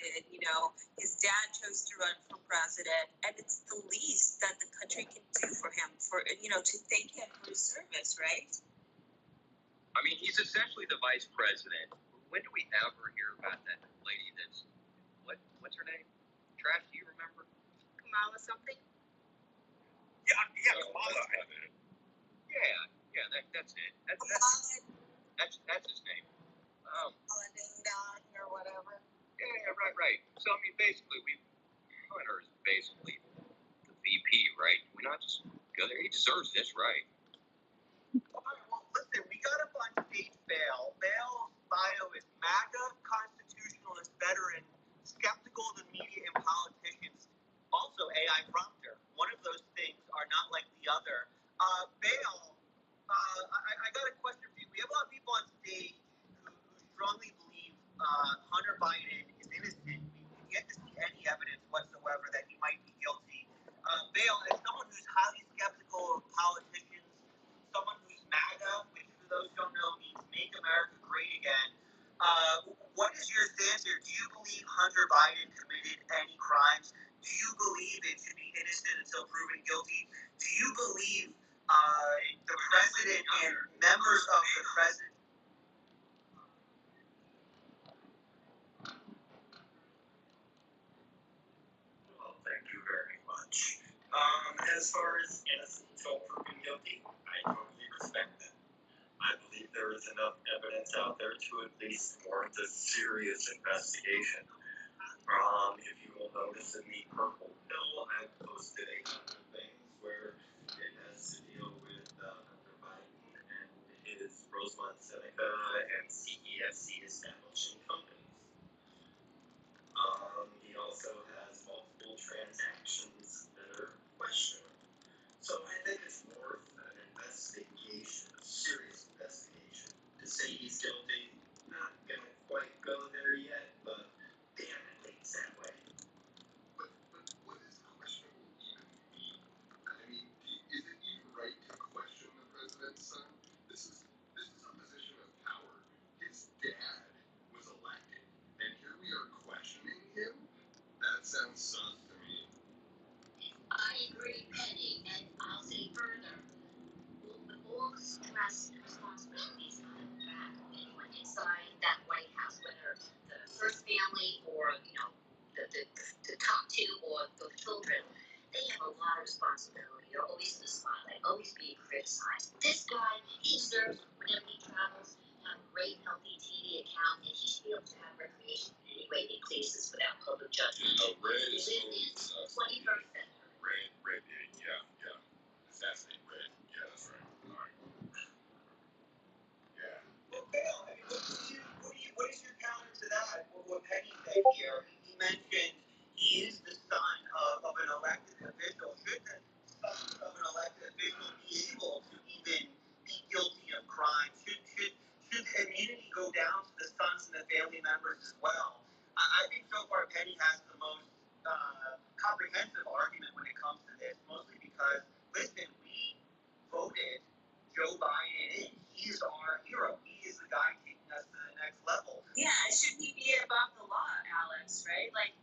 elected. His dad chose to run for president, and it's the least that the country can do for him, to thank him for his service, right? I mean, he's essentially the vice president. When do we ever hear about that lady that's, what's her name? Trash, do you remember? Kamala something? Yeah, Kamala. Yeah, that's it. That's his name. Or whatever. Yeah, right. So, I mean, basically, Hunter is basically the VP, right? We're not just go there. He deserves this, right? All right, well, listen, we got up on stage bail. Bail's bio is MAGA, constitutionalist veteran, skeptical of the media and politicians, also AI prompter. One of those things are not like the other. Bail, I got a question for you. We have a lot of people on stage who strongly believe Hunter Biden is innocent. We yet to see any evidence whatsoever that he might be guilty. Bail, as someone who's highly skeptical of politicians, someone who's MAGA, which for those who don't know means Make America Great Again, what is your stance here? Do you believe Hunter Biden committed any crimes? Do you believe it should be innocent until proven guilty? Do you believe the president and members of the president? Well, thank you very much. As far as innocent until proven guilty, I totally respect that. I believe there is enough evidence out there to at least warrant a serious investigation. If you will notice in the purple pill, I posted a couple of things where it has to deal with Hunter Biden and his Rosemont Seneca and CEFC establishing companies. He also has multiple transactions that are questionable. So I think it's worth an investigation, a serious investigation. To say he's guilty, not gonna quite go there yet, but damn, it leans that way. But what does questionable even mean? I mean, is it even right to question the president's son? This is a position of power. His dad was elected, and here we are questioning him? That sounds sus to me. I agree, Penny, and I'll say further. The more stress and responsibilities come back on anyone inside that White House, whether the first family or the top two or the children, they have a lot of responsibility. They're always in the spotlight, always being criticized. This guy, he deserves whenever he travels have a great healthy TV account, and he should be able to have recreation in any way he pleases without public judgment. Red is This is 21st century. Red, yeah. Assassinate Red. Yeah, that's right. All right. Yeah. Well, Bail, I mean, what is your counter to that? What Penny said here, he mentioned he is the son of an elected official. Should the son of an elected official be able to even be guilty of crime? Should immunity go down to the sons and the family members as well? I think so far Penny has the most comprehensive argument when it comes to this, mostly because, listen, we voted Joe Biden in. He's our hero. He is the guy taking us to the next level. Yeah, shouldn't he be above the law, Alex, right? Like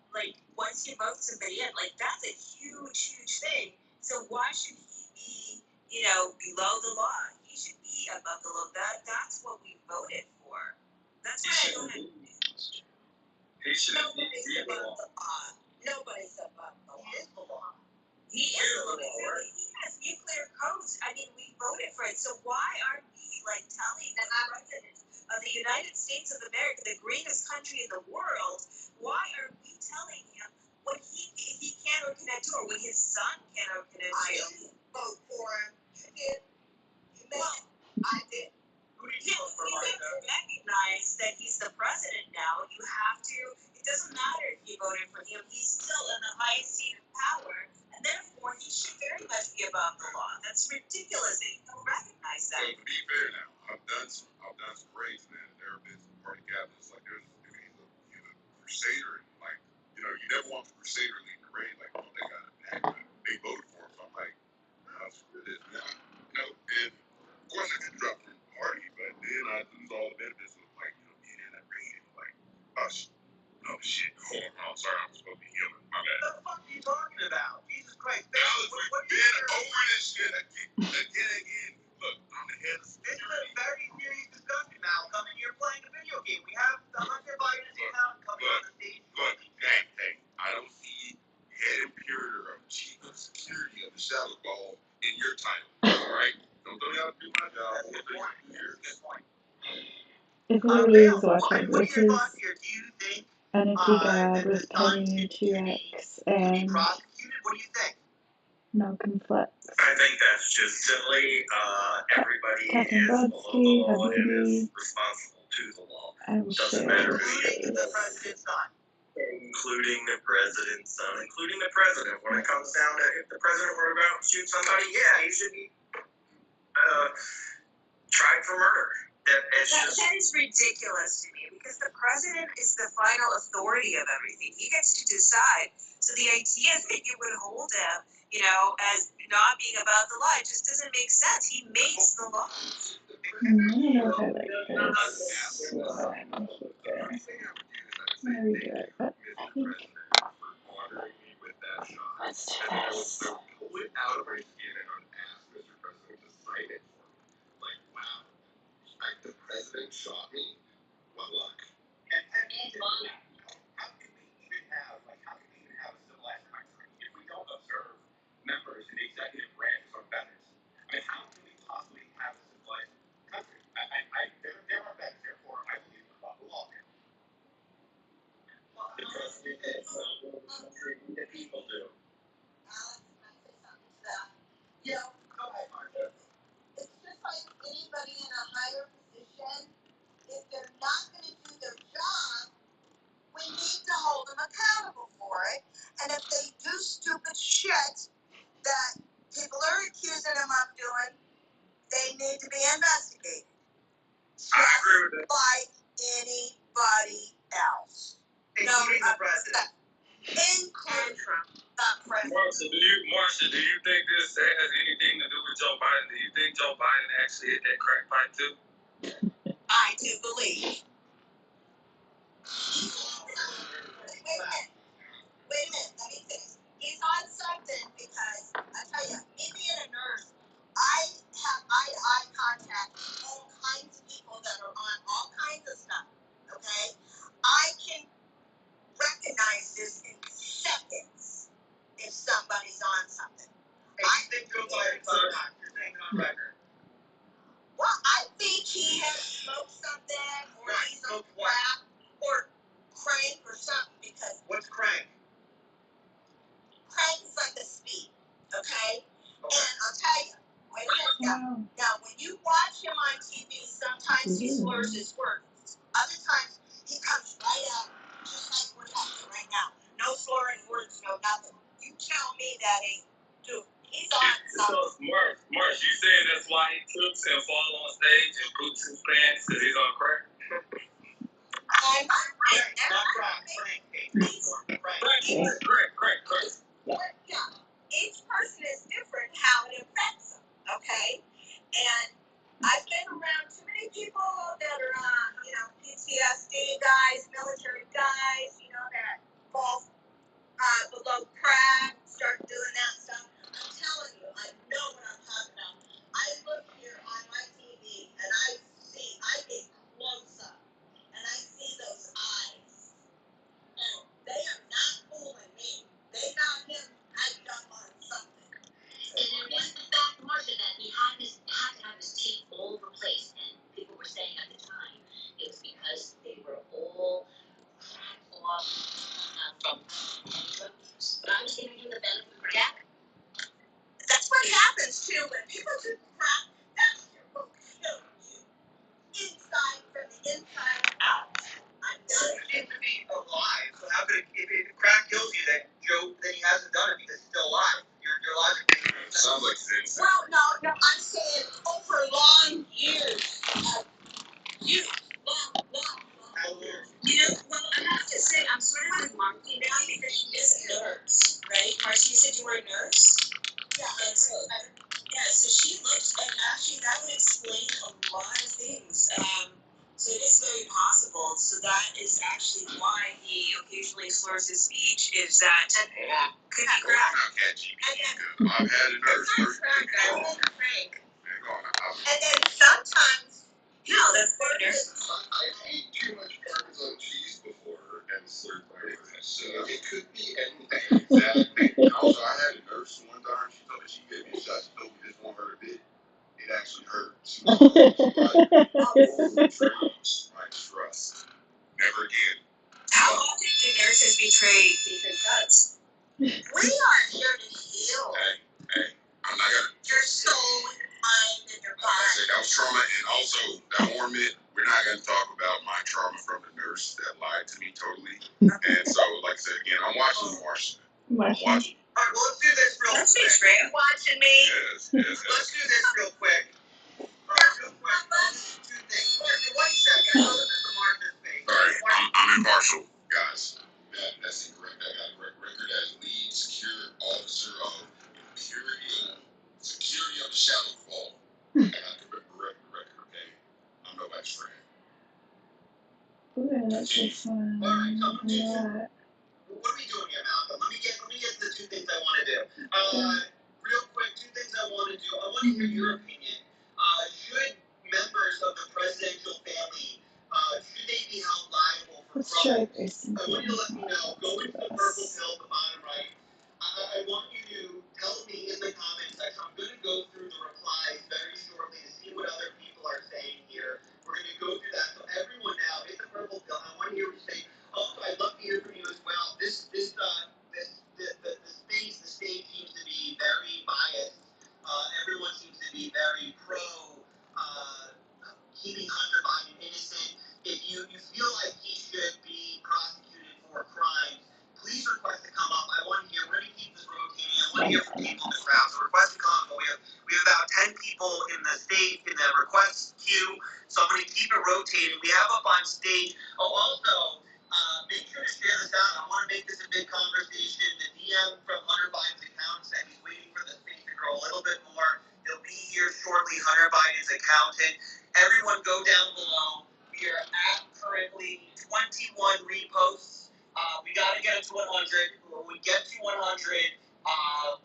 once you vote somebody in, that's a huge thing. So why should he be, below the law? He should be above the law. That's what we voted for. That's why I don't understand. He should Nobody's be above law. the law. Nobody's above the law. He is the law. He is a little bit. He has nuclear codes. I mean, we voted for it. So why aren't we telling the president of the United States of America, the greatest country in the world, why are we telling him what he can or cannot do, or what his son can or cannot do? I didn't vote for him. You did. I did. Who did you vote for, You have Martha? to recognize that he's the president now. You have to. It doesn't matter if you voted for him. He's still in the highest seat of power, and therefore he should very much be above the law. That's ridiculous that you don't recognize So that. to be fair now, I've done some raids, man, and there have been some party captains. Like he's a crusader, and you never want the crusader leading the raid. Like, they got attacked, but they voted for him. So I'm like, nah, screw this, man. And of course I could drop from the party, but then I lose all the benefits of being in that raid. Like, oh shit, Oh, sorry, I'm supposed to be human. My bad. What the fuck are you talking about? Jesus Christ. Fellas, What we've are you been over this shit again. Look, I'm the head of This is a security. very serious discussion now. Coming here playing a video game. We have the Hunter Biden's account coming on the stage. Look, hey, I don't see head and curator of chief of security of the Shadow Ball in your title. Alright? Don't tell me how to do my job. That's a good point. That's a good point. If literally Dale, is watching, what are this your is thoughts here? Do you think NFT that God the with son Penny should be 2X and prosecuted? What do you think? Malcolm Flex. I think that's just silly. Everybody Catherine is below Brodsky, the law and Habibi. is responsible to the law. I will Doesn't share matter who Including the this. president's son. including the president's son, including the president. When it comes down to if the president were about to shoot somebody, yeah, he should be tried for murder. That is ridiculous to me because the president is the final authority of everything. He gets to decide. So the idea that you would hold him, as not being about the law, it just doesn't make sense. He makes the law. I don't know if I like this one here. I'm gonna redo it, but I think let's do this. Pull it out of my skin and ask Mr. President to sign it for me. Like, wow. The president shot me? What luck? And how can we even have a civilized country if we don't observe members in the executive branch as our veterans? I mean, how can we possibly have a civilized country? There are veterans, therefore I believe in the law. Because it's not the country that people do. Alex, can I say something to that? Yeah, go ahead, Martha. It's just like anybody in a higher position. If they're not going to do their job, we need to hold them accountable for it. And if they do stupid shit that people are accusing them of doing, they need to be investigated. I agree with that. Like anybody else. Including the president. Including the president. Marsha, do you think this has anything to do with Joe Biden? Do you think Joe Biden actually hit that crack pipe too? I do believe. Wait a minute, let me finish. He's on something because I tell you, me being a nurse, I have eye-to-eye contact with all kinds of people that are on all kinds of stuff. Okay, I can recognize this in seconds if somebody's on something. Hey, you think Joe Biden's on that? You're saying it on record. Well, I think he has smoked something, or he's on crack, or crank, or something. Because What's crank? crank is like a speed, okay? And I'll tell you, wait a minute now. Now, when you watch him on TV, sometimes he slurs his words. Other times, he comes right out, just like what's happening right now. No slurring words, no nothing. You tell me that ain't, dude, he's on something. So, Marsh, you saying that's why he trips and fall on stage and boots his pants because he's on crack? I'm not right. Not crack, crank. Crack. But yeah, each person is different how it affects them, okay? And I've been around too many people that are, PTSD guys, military guys, that fall below crack, start doing that stuff. I'm telling you, I know what I'm talking about. I look here on my TV and I get close up and I see those eyes. And they are not fooling me. They got him hyped up on something. And there is the fact, Marsha, that he had to have his teeth all over the place, and people were saying at the time it was because they were all cracked off from drug use. But I was giving him the benefit of the doubt. That's what happens too when people do crack. That's what will kill you inside from the inside out. I'm done. He seems to be alive, so how could if crack kills you, then he hasn't done it because he's still alive. Your logic makes no sense. Sounds like sin. Well, no, I'm saying over long years of use. Long. Well, I have to say, I'm sort of with Marky now because she is a nurse, right? Marcy, you said you were a nurse? Yeah. And so she looks, and actually that would explain a lot of things. So it is very possible. So that is actually why he occasionally slurs his speech. Is that Hold on. could be crap? Now, I've had a nurse. And then sometimes, No, that's better. I've eaten too much Parmesan cheese before and slurred my words. So it could be anything. Exactly. And also, I had a nurse one time. She told me she gave me a shot. She told me this won't hurt a bit. It actually hurt. She was like, my trust. Never again. How often do nurses betray deep cuts? we are here to heal Hey, I'm not gonna. your soul, your mind, and your Like I body. said, that was trauma, and also that ornament. We're not gonna talk about my trauma from the nurse that lied to me totally. And so, like I said again, I'm watching The Martian. I'm watching. All right, well, let's do this real That's quick. betrayal. You watching me? Yes. Let's do this real quick. All right, real quick. Let's do two things. Marcia, 1 second. I know this is the Martha's face. Sorry, I'm impartial, guys. That's incorrect. I got a record as lead security officer of security of the Shadow Claw. I got the record, okay? I'm nobody's friend. Ooh, that's so fun. All right, so I love what are we doing here, Malcolm? Let me get to the two things I want to do. Real quick, two things I want to do. I want to hear your opinion. Should members of the presidential family, should they be held liable for Let's try crimes? this. I want you to let me know. Go into the purple pill at the bottom right. I want you to tell me in the comment section. I'm going to go through the replies very shortly to see what other people are saying here. We're going to go through that. So everyone now, hit the purple pill. I want to hear what you say. Also, I'd love to hear from you as well. The state seems to be very biased. Everyone seems to be very pro keeping Hunter Biden innocent. If you feel like he should be prosecuted for crimes, please request to come up. I want to hear. We're going to keep this rotating. I want to hear from people in the crowd. So request to come up. We have about 10 people in the state in the request queue. So I'm going to keep it rotating. We have up on stage. Oh, also. Make sure to share this out. I want to make this a big conversation. The DM from Hunter Biden's account said he's waiting for the space to grow a little bit more. He'll be here shortly, Hunter Biden's accountant. Everyone go down below. We are at currently 21 reposts. We got to get it to 100. When we get to 100,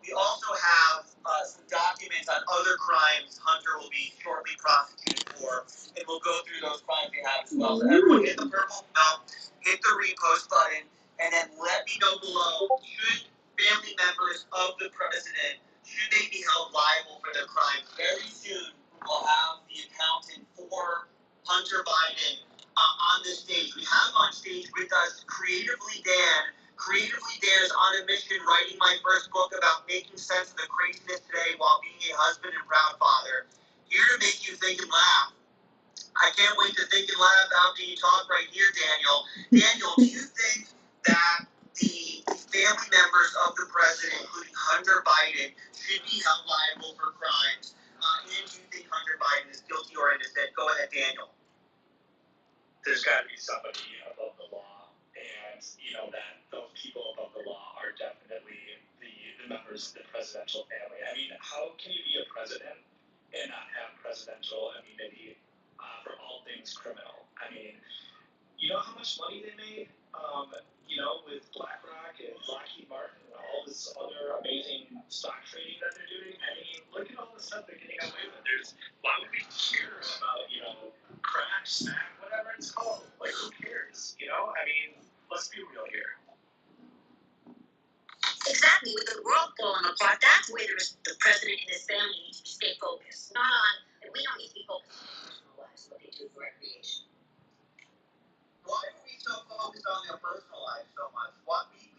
we also have some documents on other crimes Hunter will be shortly prosecuted for, and we'll go through those crimes we have as well. So everyone hit the purple bell, hit the repost button, and then let me know below, should family members of the president, should they be held liable for their crimes? Very soon, we'll have the accountant for Hunter Biden on this stage. We have on stage with us Creatively Dan. Creatively Dan is on a mission writing my first book about making sense of the craziness today while being a husband and proud father. Here to make you think and laugh. I can't wait to think and laugh after you talk right here, Daniel. Daniel, do you think that the family members of the president, including Hunter Biden, should be held liable for crimes? And do you think Hunter Biden is guilty or innocent? Go ahead, Daniel. There's got to be somebody above the law, and that those people above the law are definitely the members of the presidential family. I mean, how can you be a president and not have presidential immunity for all things criminal? I mean, you know how much money they made, with BlackRock and Lockheed Martin and all this other amazing stock trading that they're doing? I mean, look at all the stuff they're getting away with. Why would we care about, crack, smack, whatever it's called? Like, who cares? I mean, let's be real here. Exactly, with the world falling apart, that's where the president and his family need to stay focused. Not on, we don't need to be focused on their personal lives, what they do for recreation. Why are we so focused on their personal lives so much?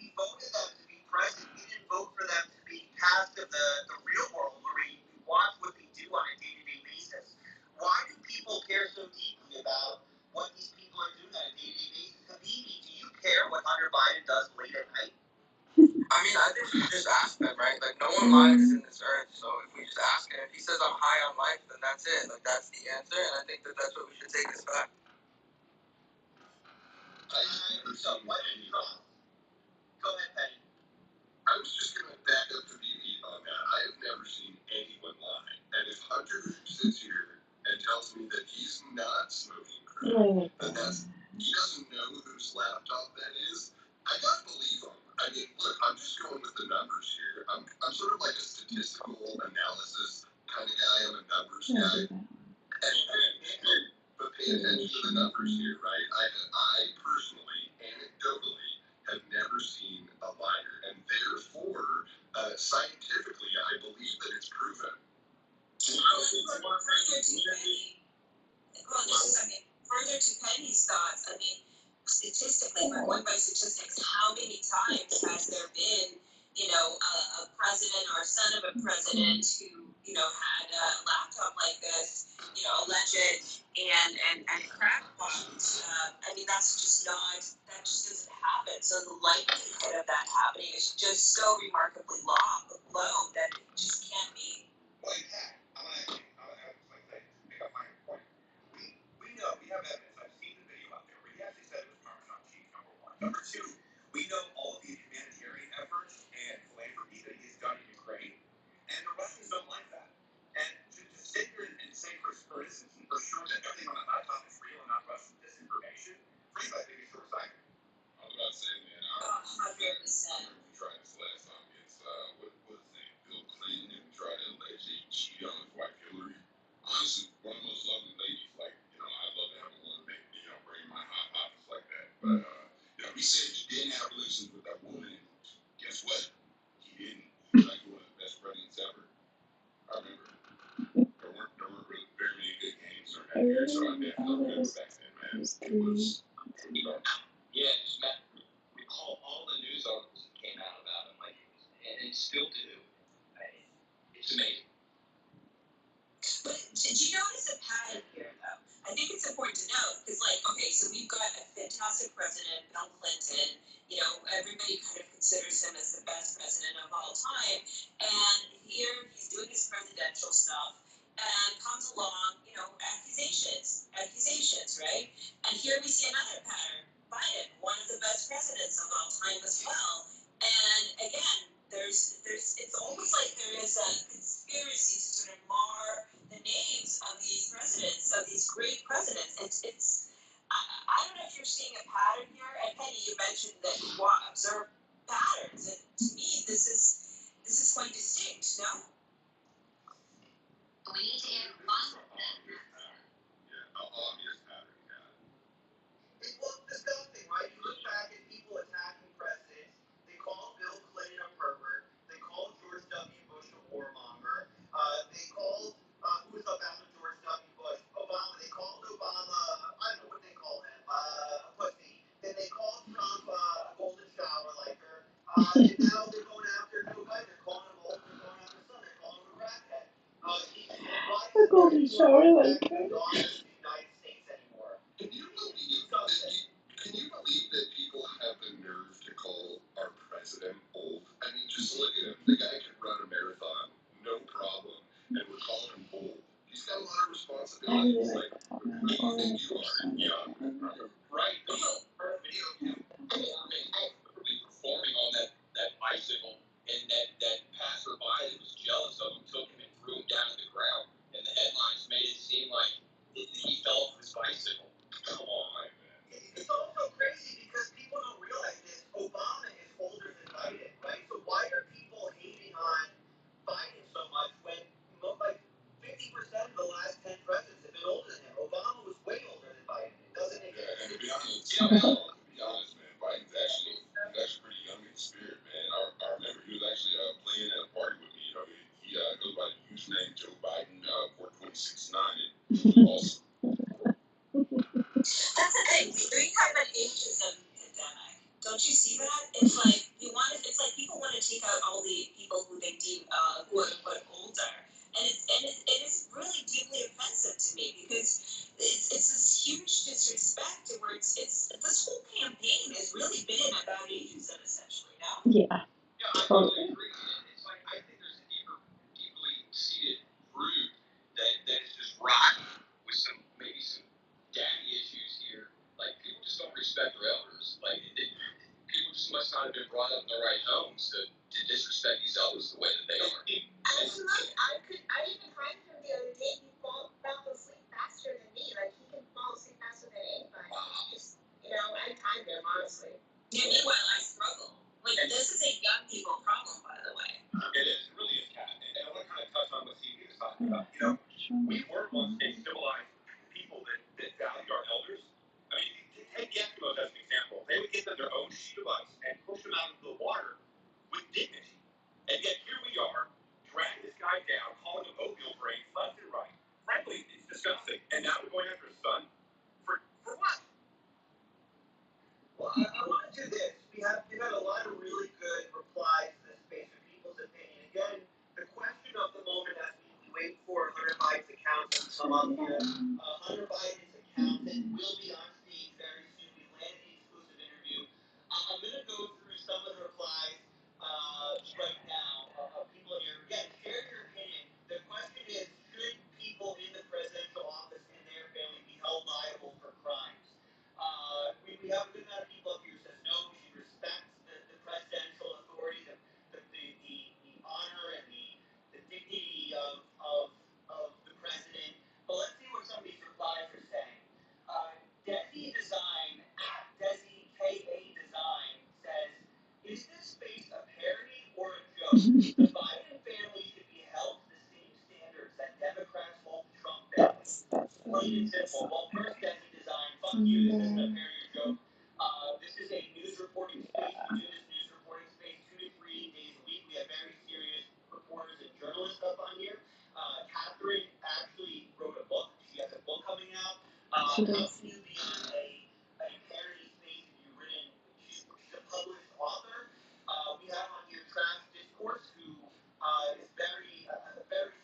We voted them to be president. We didn't vote for them to be cast of the real world where we watch what they do on a day-to-day basis. Why do people care so deeply about what these people are doing on a day-to-day basis? Habibi, do you care what Hunter Biden does late at night? I mean, I think we should just ask them, right? Like, no one lies in this earth, so if we just ask him, if he says I'm high on life, then that's it. Like, that's the answer, and I think that that's what we should take as fact. So what do you trust? Go ahead, Penny. I was just going to back up to BP on that. I have never seen anyone lie. And if Hunter sits here and tells me that he's not smoking crack, And he doesn't know whose laptop that is. I gotta believe him. I mean, look, I'm just going with the numbers here. I'm sort of like a statistical analysis kind of guy. I'm a numbers guy. But pay attention to the numbers here, right? I personally, anecdotally, have never seen a liar, and therefore, scientifically, I believe that it's proven. Further to Penny's thoughts, I mean, statistically, we're going by statistics, how many times has there been, a president or son of a president who, had a laptop like this, alleged and crackpot. I mean, that's just not, that just doesn't happen. So the likelihood of that happening is just so remarkably low that it just can't be. Well, in fact, I'm gonna pick up my point. We know, we have evidence. I've seen the video out there where he actually said it was Parmesan cheese, number one. Number two, we know all the humanitarian efforts and philanthropy that he's done in Ukraine, and the Russians don't like that. And to sit here and say, for instance, for sure that everything on the laptop is real and not Russian disinformation, frankly, I think it's short-sighted. I was about to say, man, I 100%. we tried this last time against, what was his name, Bill Clinton, and we tried to allegedly cheat on his wife Hillary. Honestly, one of the most lovely ladies, like, I love to have a woman make, bring my hot pockets like that. But, he said he didn't have relations with that woman. Guess what? He didn't. He was like one of the best presidents ever. I remember. There weren't really very many good games during that period, so I definitely remember back then, man. It was Yeah, just recall all the news articles that came out about him, and they still do. It's amazing. But did you notice a pattern here, though? I think it's important to note because, so we've got a fantastic president, Bill Clinton. Everybody kind of considers him as the best president of all time. And here he's doing his presidential stuff, and comes along, accusations, right? And here we see another pattern. Biden, one of the best presidents of all time as well. And again, it's almost like there is a conspiracy to sort of mar the names of these presidents, of these great presidents. I don't know if you're seeing a pattern here. And Penny, you mentioned that you observe patterns, and to me, this is quite distinct. No. We need to add one of them. yeah, obvious pattern, yeah. Well, the dumb thing, right? You look back at people attacking presidents. They called Bill Clinton a pervert. They called George W. Bush a warmonger. They called, who was up after George W. Bush? Obama. They called Obama, I don't know what they call him, a pussy. Then they called Trump a golden shower liker. And now they're going after Joe Biden. They're calling him old. They're going after his son. They're calling him a crackhead. A golden shower like that. United States anymore. Can you believe that people have the nerve to call our president old? I mean, just look at him. The guy can run a marathon, no problem, and we're calling him old. He's got a lot of responsibilities. Like, who do you think you are? Young? Right. Video of him performing on that bicycle, and that passerby that was jealous of him took him and threw him down to the ground, and the headlines made it seem like he fell off his bicycle. Come on, man. It's also crazy because people don't realize this. Obama is older than Biden, right? So why are people hating on Biden so much when like 50% of the last 10 presidents have been older than him? Obama was way older than Biden. It doesn't make sense. And to be honest, man, Biden's actually pretty young in spirit, man. I remember he was actually playing at a party with me. He goes by the username Joe Biden 4269. Awesome. That's the thing. We talk about ageism pandemic. Don't you see that? It's like it's like people want to take out all the people who they deem quote unquote older, and it is really deeply offensive to me because it's this huge disrespect towards this whole campaign has really been about ageism essentially. No. Yeah. Yeah, I totally agree. It's like I think there's a deeply seated root that is just rotten with maybe some daddy issues here. Like people just don't respect their elders. Like people just must not have been brought up in the right homes to disrespect these elders the way that they are. I even find him the other day. He fell asleep faster than me. Like he can fall asleep faster today, but it's, I'm tired of them, honestly. Yeah, meanwhile, I struggle. Like, this is a young people problem, by the way. It is. It really is, Kat. And I want to kind of touch on what Steve was talking about. We were once a civilized people that valued our elders. I mean, take the Eskimos as an example. They would give them their own sheet of ice and push them out into the water with dignity. And yet here we are, dragging this guy down, calling him oatmeal brains left and right. Frankly, it's disgusting. And now we're going after his son. For what? Well, I want to do this. We've had a lot of really good replies to this space of people's opinion. Again, the question of the moment as we wait for Hunter Biden's accountant to come up here. Hunter Biden's accountant will be on stage very soon. We landed the exclusive interview. I'm going to go through some of the replies right now of people here. Again, share your opinion. The question is, should people in the presidential office and their family be held liable for crimes? We have a good amount of people up here who says no, we should respect the presidential authority, the honor and the dignity of the president. But let's see what some of these replies are saying. Desi Design, at Desi KA Design, says, is this space a parody or a joke? The Biden family should be held to the same standards that Democrats hold Trump down. Plain and simple. Well, first, Desi Design, fuck you, this isn't a parody or joke. This is a news reporting space. We do this news reporting space 2 to 3 days a week. We have very serious reporters and journalists up on here. Catherine actually wrote a book. She has a book coming out. How can you be a parody space if you've written? She's a published author. We have on here Trash Discourse, who is a very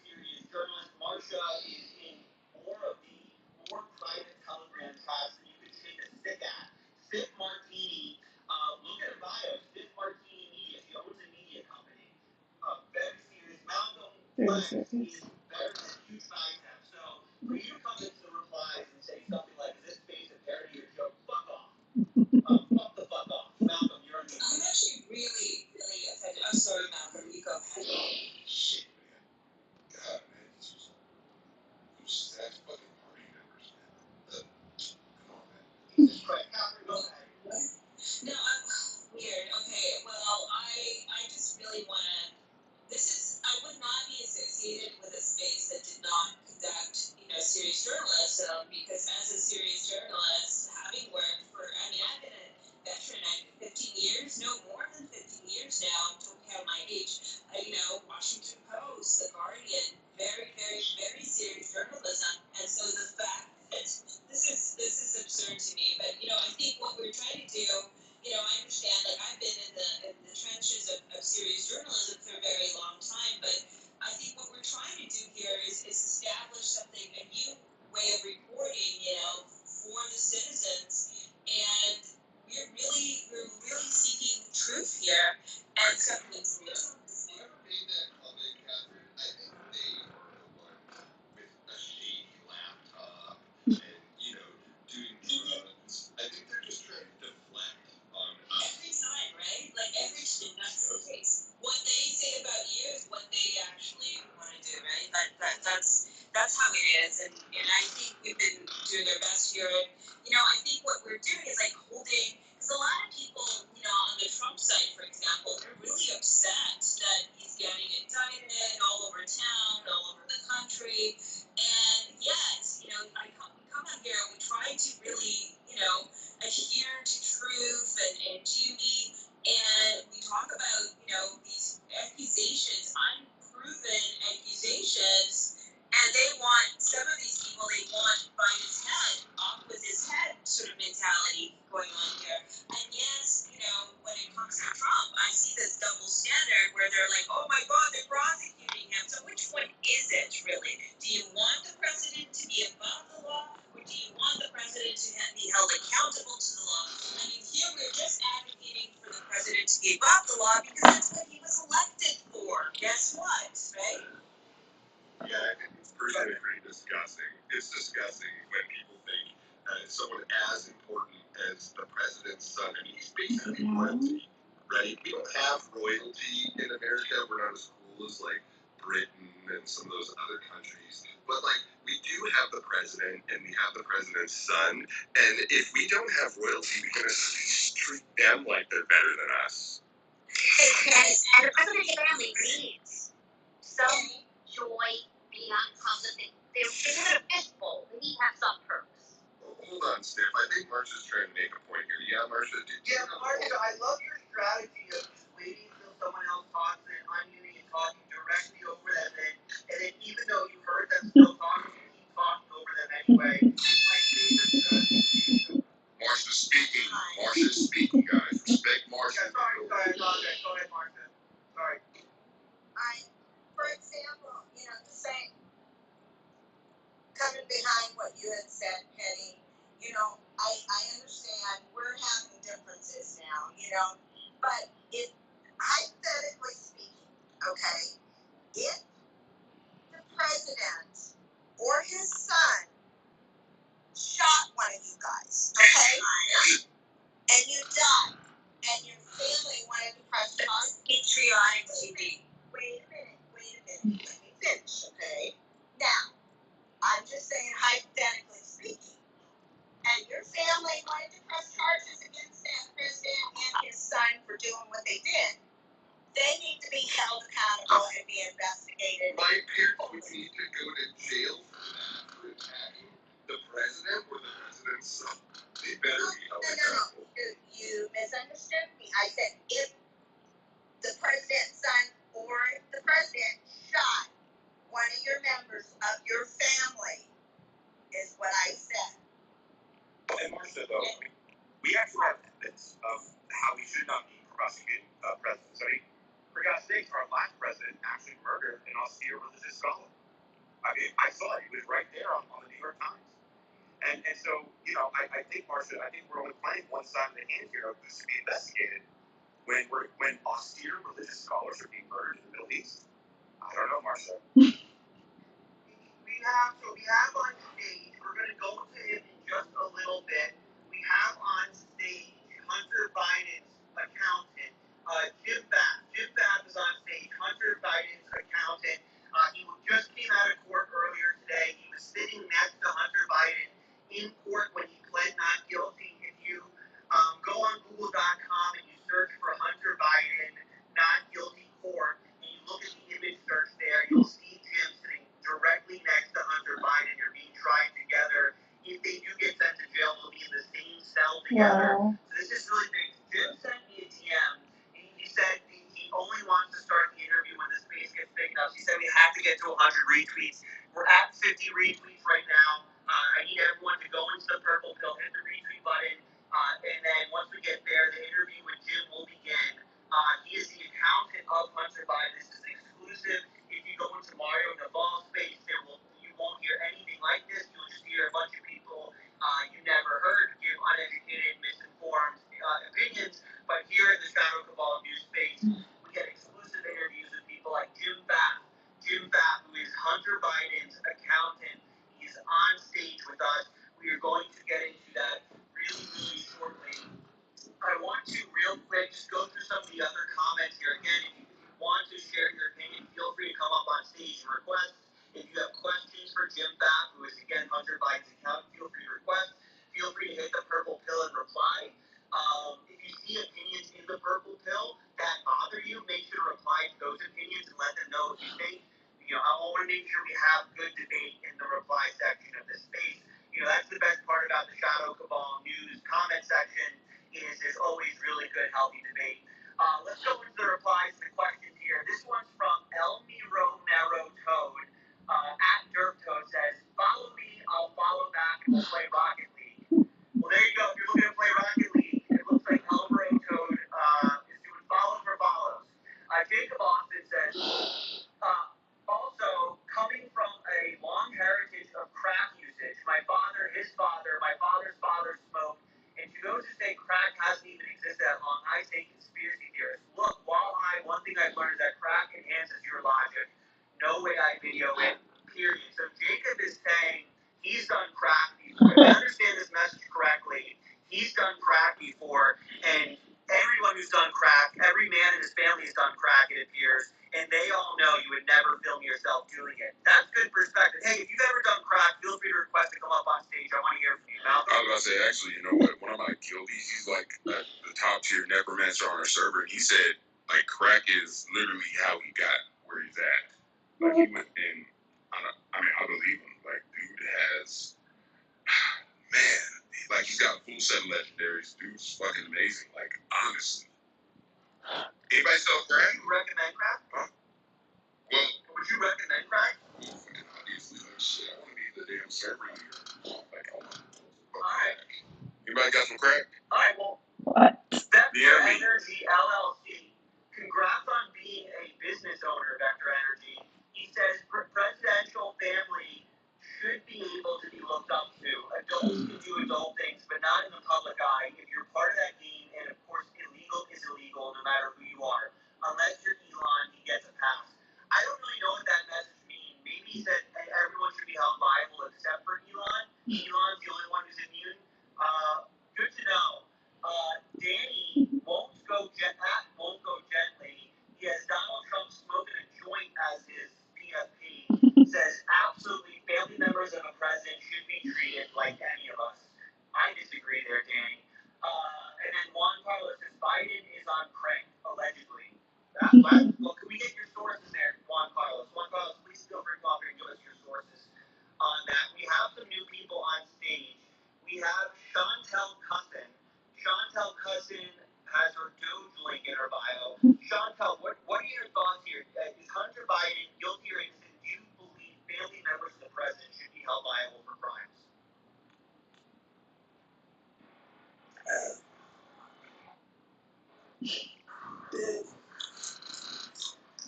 serious journalist. Marsha is in more private Telegram chats than you could shake a stick at. Sip Martini, look at her bio. Sip Martini Media. She owns a media company. Very serious. Malcolm Flex is very huge bicep. So for you to come into the replies and say something like, "Is this space a parody or joke?" Fuck off. Fuck the fuck off. Malcolm, you're on mute. I'm actually really, really offended. I'm sorry, Malcolm. You go ahead. Shit, man. God, man, those sad fucking party members, man. Come on, man. Jesus Christ, Catherine, go ahead. No, I'm weird. Okay, well, I just really want to. I would not be associated with a space that did not conduct, serious journalism, because as a serious journalist, having worked for, I've been a veteran, 15 years, no more than 15 years now, don't count my age, Washington Post, The Guardian, very, very, very serious journalism, and so the fact that this is absurd to me, but, I think what we're trying to do, I understand, like, I've been in the trenches of serious journalism for a very long time, but I think what we're trying to do here is establish something, a new way of reporting, for the citizens, and we're really seeking truth here, and something that's real. Whoever made that comment, Catherine, I think they are the ones with a shady laptop and, doing drugs. I think they're just trying to deflect on us. Every time, right? Like, every time, that's the case. What they say about you is what they actually want to do, right? That's how it is, and I think we've been doing our best here. And, I think what we're doing is, like, holding, because a lot of people, on the Trump side, for example, they're really upset that he's getting indicted all over town, all over the country, and yet, we come out here and we try to really, adhere to truth and duty, and we talk about, these accusations, unproven accusations, and some of these people, they want Biden's head, off with his head sort of mentality going on here. And yes, when it comes to Trump, I see this double standard where they're like, oh my God, they're prosecuting him. So which one is it, really? Do you want the president to be above the law, or do you want the president to be held accountable to the law? I mean, here we're just advocating for the president to be above the law because that's what he was elected for. Guess what, right? Yeah, it's pretty disgusting. It's disgusting when people think someone as important as the president's son. I mean, he's basically royalty, right? We don't have royalty in America. We're not as cool as, like, Britain and some of those other countries. But like, we do have the president and we have the president's son, and if we don't have royalty, we're gonna treat them like they're better than us. And the president's family needs some joy beyond positive. They're in a fishbowl. They need to have some purpose. Hold on, Steph. I think Marsha's trying to make a point here. Yeah, Marsha, Yeah, Marsha, I love your strategy of just waiting until someone else talks and unmuting and talking directly over them, and then even though you heard them still talking, you keep talking over them anyway. It's my favorite strategy. Marsha's speaking. Marsha's speaking, guys. Respect Marsha. Yeah, sorry, I apologize. Go ahead, Marsha. Sorry. For example, just saying, coming behind what you had said, Penny, I understand we're having differences now, but if, hypothetically speaking, okay, if the president or his son shot one of you guys, okay, and you died, and your family wanted to press charges. Patriotic TV. Wait a minute, let me finish, okay? Now, I'm just saying hypothetically speaking, and your family wanted to press charges against that president and his son for doing what they did, they need to be held accountable and be investigated. My parents would need to go to jail for attacking the president or the president's son. They better be held accountable. You misunderstood me. I said if the president's son or the president shot one of your members of your family, is what I said. And Marsha, though, we actually have evidence of how we should not be prosecuting presidents. I mean, for God's sake, our last president actually murdered an austere religious scholar. I mean, I saw it. He was right there on the New York Times. And so, I think, Marsha, we're only playing one side of the hand here of who's to be investigated when austere religious scholars are being murdered in the Middle East. I don't know, Marsha. We have on stage, we're going to go to him in just a little bit. We have on stage Hunter Biden's accountant, Jim Bath. Jim Bath is on stage, Hunter Biden's accountant. He just came out of court earlier today. He was sitting next to Hunter Biden in court when he pled not guilty. If you go on Google.com and you search for Hunter Biden not guilty court, and you look at the image search there, you'll see Jim sitting directly next to Hunter Biden. They're being tried together. If they do get sent to jail, they'll be in the same cell together. Wow. So this is really big. Jim sent me a DM. He said he only wants to start the interview when the space gets big enough. He said we have to get to 100 retweets. We're at 50 retweets right now. I need everyone to go into the purple pill, hit the retweet button, and then once we get there, the interview with Jim will begin. He is the accountant of Hunter Biden. This is exclusive. If you go into Mario Naval's space, you won't hear anything like this. You'll just hear a bunch of people you never heard give uneducated, misinformed opinions. But here in the Shadow Cabal news space, we get exclusive interviews with people like Jim Bath. Jim Bath, who is Hunter Biden's accountant. He's on stage with us. We are going to get into that really, really shortly. I want to real quick just go through some of the other comments here. Again, if you want to share your opinion, feel free to come up on stage and request. If you have questions for Jim Bath, who is again Hunter Biden's accountant, feel free to request. Feel free to hit the purple pill and reply. If you see opinions in the purple pill that bother you, make sure to reply to those opinions and let them know what you think. I want to make sure we have good debate in the reply section of this space. That's the best part about the Shadow Cabal news comment section. There's always really good, healthy debate. Let's go into the replies to the questions here. This one's from Elmiro Mero Toad. At Derp Toad says, follow me, I'll follow back, and we'll play Rocket League. Well, there you go. If you're looking to play Rocket League, it looks like Elmiro Toad is doing follow for follows. Jacob Austin says, also, coming from a long heritage of crack usage, my father, his father, my father's father smoked, and to those who say crack hasn't even existed that long, I say conspiracy theorists. Look, while one thing I've learned is that crack enhances your logic. No way I video it, period. So Jacob is saying he's done crack before. If I understand this message correctly, he's done crack before, and everyone who's done crack, every man in his family has done crack, it appears, and they all know you would never film yourself doing it. That's good perspective. Hey, if you've ever done crack, feel free to request to come up on stage. I want to hear from you, Malcolm. I was about to say, actually, you know what? One of my guildies, he's like the top tier necromancer on our server, and he said, like, crack is literally how he got where he's at. Like, he went in, I believe him. Like, dude has, man, like, he's got a full set of legendaries. Dude's fucking amazing. Like, honestly. Anybody sell crack? Would you recommend crack? Huh? Well, would you recommend crack? Well, fucking obviously, like, shit, I want to be the damn server leader. Like, oh my. Alright. Anybody got some crack? Alright, well, What? Vector Energy LLC. Congrats on being a business owner, Vector Energy. He says presidential family should be able to be looked up to. Adults can do adult things, but not in the public eye. If you're part of that game, and of course, illegal is illegal no matter who you are. Unless you're Elon, he gets a pass. I don't really know what that message means. Maybe he said everyone should be held liable except for Elon. Elon's the only one who's immune. Good to know. Danny won't go gently. He has Donald Trump smoking a joint as his PFP. Says absolutely family members of a president should be treated like any of us. I disagree there, Danny. And then Juan Carlos says Biden is on crank, allegedly. Well, can we get your sources there, Juan Carlos? Juan Carlos, please feel free to come up here and give us your sources on that. We have some new people on stage. We have Chantel Cussin. Chantel Cussin has her Doodling in her bio. Chantel, what are your thoughts here? Is Hunter Biden guilty or innocent? Do you believe family members of the president should be held liable for crimes?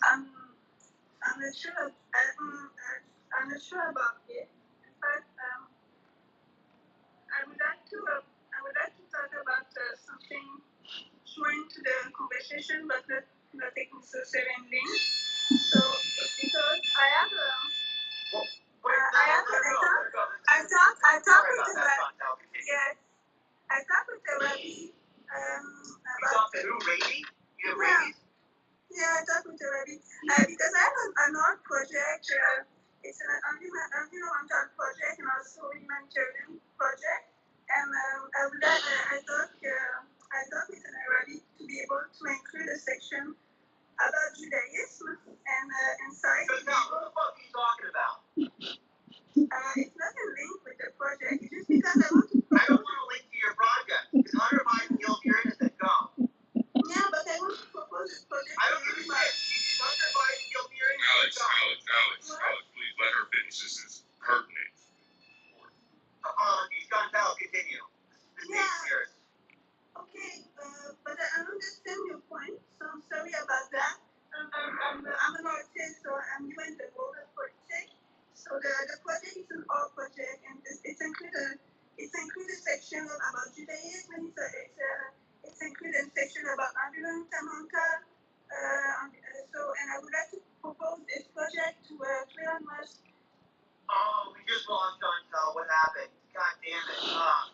I'm not sure. I'm not sure about it. In fact, I would like to talk about something joined to the conversation, but not taking so seriously. So it's because I have I talked with the rabbi. Yes, I talked with the rabbi. About who, Raby? You have yeah. Raby? Yeah, I talked with the rabbi because I have an art project. It's an environmental project and also humanitarian project. And I thought with an rabbi to be able to include a section about Judaism and inside. So now, what the fuck are you talking about? It's not a link with the project. It's just because I want to. I don't want to link to your project. Is Hunter Biden guilty or innocent? Go. Yeah, but I want to propose this project. I don't give a shit. Is Hunter Biden guilty or innocent? Alex, please let her finish. This is pertinent. Chantel, continue. This is yours. Okay, but I understand your point, so I'm sorry about that. I'm an artist, so I'm doing the world of politics. So the project is an art project, and it's included a section about Judaism. It's included a section about environmental. And I would like to propose this project to Elon Musk. Oh, we just lost Chantel. What happened? God damn it.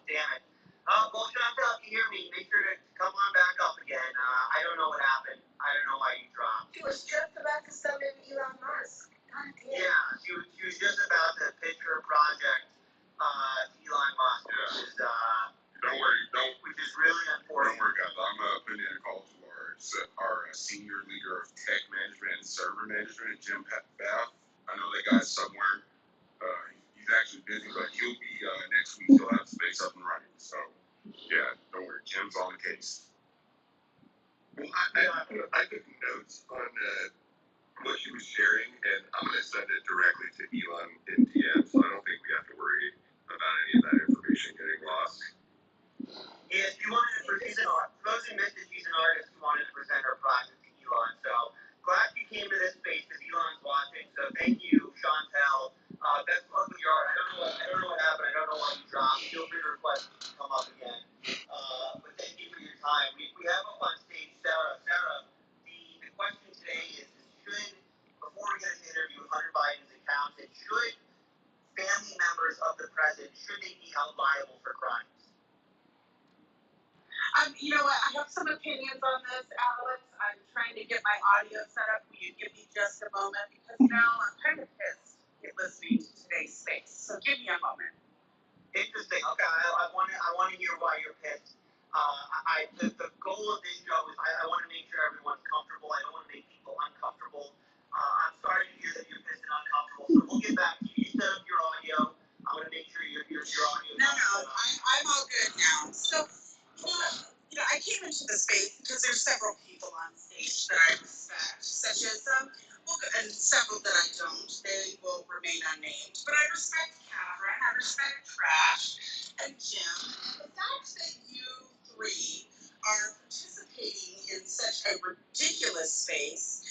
Damn it. Well, Chantel, if you hear me, make sure to come on back up again. I don't know what happened. I don't know why you dropped. She was just about to summon Elon Musk. God damn. Yeah, she was just about to pitch her project to Elon Musk, which is which is really important. Don't worry, guys. I'm putting in a call to our senior leader of tech management and server management, Jim Bath. I know that guy's somewhere. He's actually busy, but he'll be next week. He'll have space up and running. So, yeah, don't worry. Jim's on the case. Well, I took notes on what she was sharing, and I'm going to send it directly to Elon in DM, so I don't think we have to worry about any of that information getting lost. Yeah, she wanted to present those who missed it, she's an artist who wanted to present her project to Elon. So glad you came to this space because Elon's watching. So thank you, Chantel. Best of luck with your art. I don't know what happened. I don't know why you dropped. Feel free to request to come up again. But thank you for your time. We have up on stage Sarah. Sarah, the question today is before we get into the interview with Hunter Biden's accountant, should family members of the president, should they be held liable for crimes? You know what? I have some opinions on this, Alex. I my audio set up. Will you give me just a moment? Because now I'm kind of pissed at listening to today's space. So give me a moment. Interesting. Okay, I want to hear why you're pissed. The goal of this show is I want to make sure everyone's comfortable. I don't want to make people uncomfortable. I'm sorry to hear that you're pissed and uncomfortable. So we'll get back to you. You set up your audio. I want to make sure your audio. No, I'm all good now. So, I came into the space because there's several people on stage that I respect, such as and several that I don't. They will remain unnamed. But I respect Catherine, I respect Trash, and Jim. The fact that you three are participating in such a ridiculous space,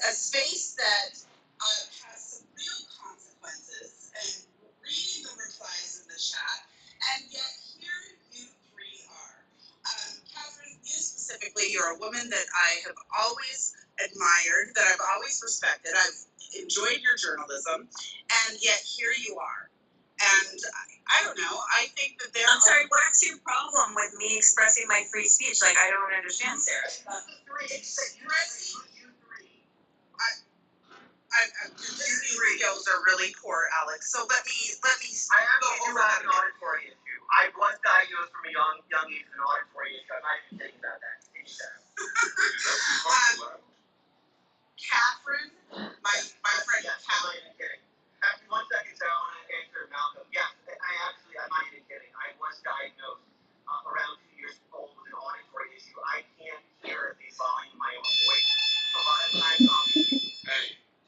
a space that has some real consequences, and reading the replies in the chat, and yet here you three are. Catherine, you specifically, you're a woman that I have always admired, that I've always respected. I've enjoyed your journalism, and yet here you are. And I don't know, I think that I'm sorry, what's your problem with me expressing my free speech? Like, I don't understand, Sarah. Your skills are really poor, Alex. So let me. I actually do have an auditory issue. I was diagnosed from a young age with an auditory issue. I'm not even kidding about that. Catherine, my friend Yes, Catherine. I'm not even kidding. Actually, 1 second, Sarah, I want to answer Malcolm. Yes, I'm not even kidding. I was diagnosed around 2 years old with an auditory issue. I can't hear the volume of my own voice. So a lot of times,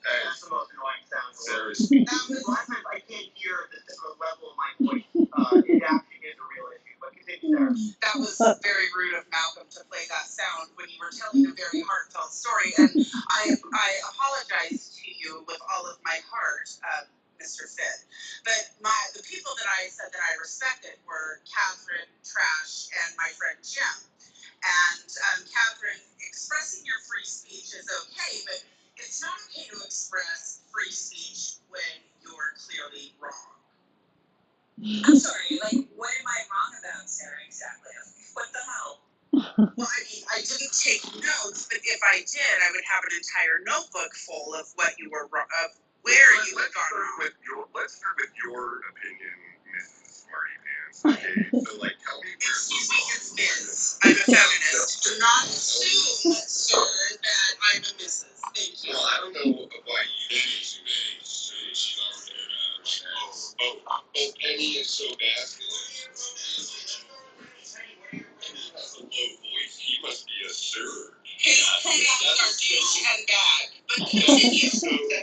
that's the most annoying sound. Sarah's A lot of times I can't hear the level of my voice. It actually is a real issue. But continue, Sarah. That was very rude of Malcolm to play that sound when you were telling a very heartfelt story. And I apologize to you with all of my heart, Mr. Sid. But the people that I said that I respected were Catherine, Trash, and my friend Jim. And Catherine, expressing your free speech is okay, but it's not okay to express free speech when you're clearly wrong. I'm sorry, like, what am I wrong about, Sarah, exactly? What the hell? Well, I mean, I didn't take notes, but if I did, I would have an entire notebook full of what you were wrong, of where you had gone wrong. Let's start with your opinion, Mrs. Smarty Pants. Okay, so like, tell me where. Excuse me, it's Ms. I'm a feminist. Do not assume, sir, that I'm a Mrs. Thank you. Well, I don't know why you. She's already there. Oh, Penny is so masculine. He has a low voice. He must be a sir. His pronouns are douche and bag. But continue,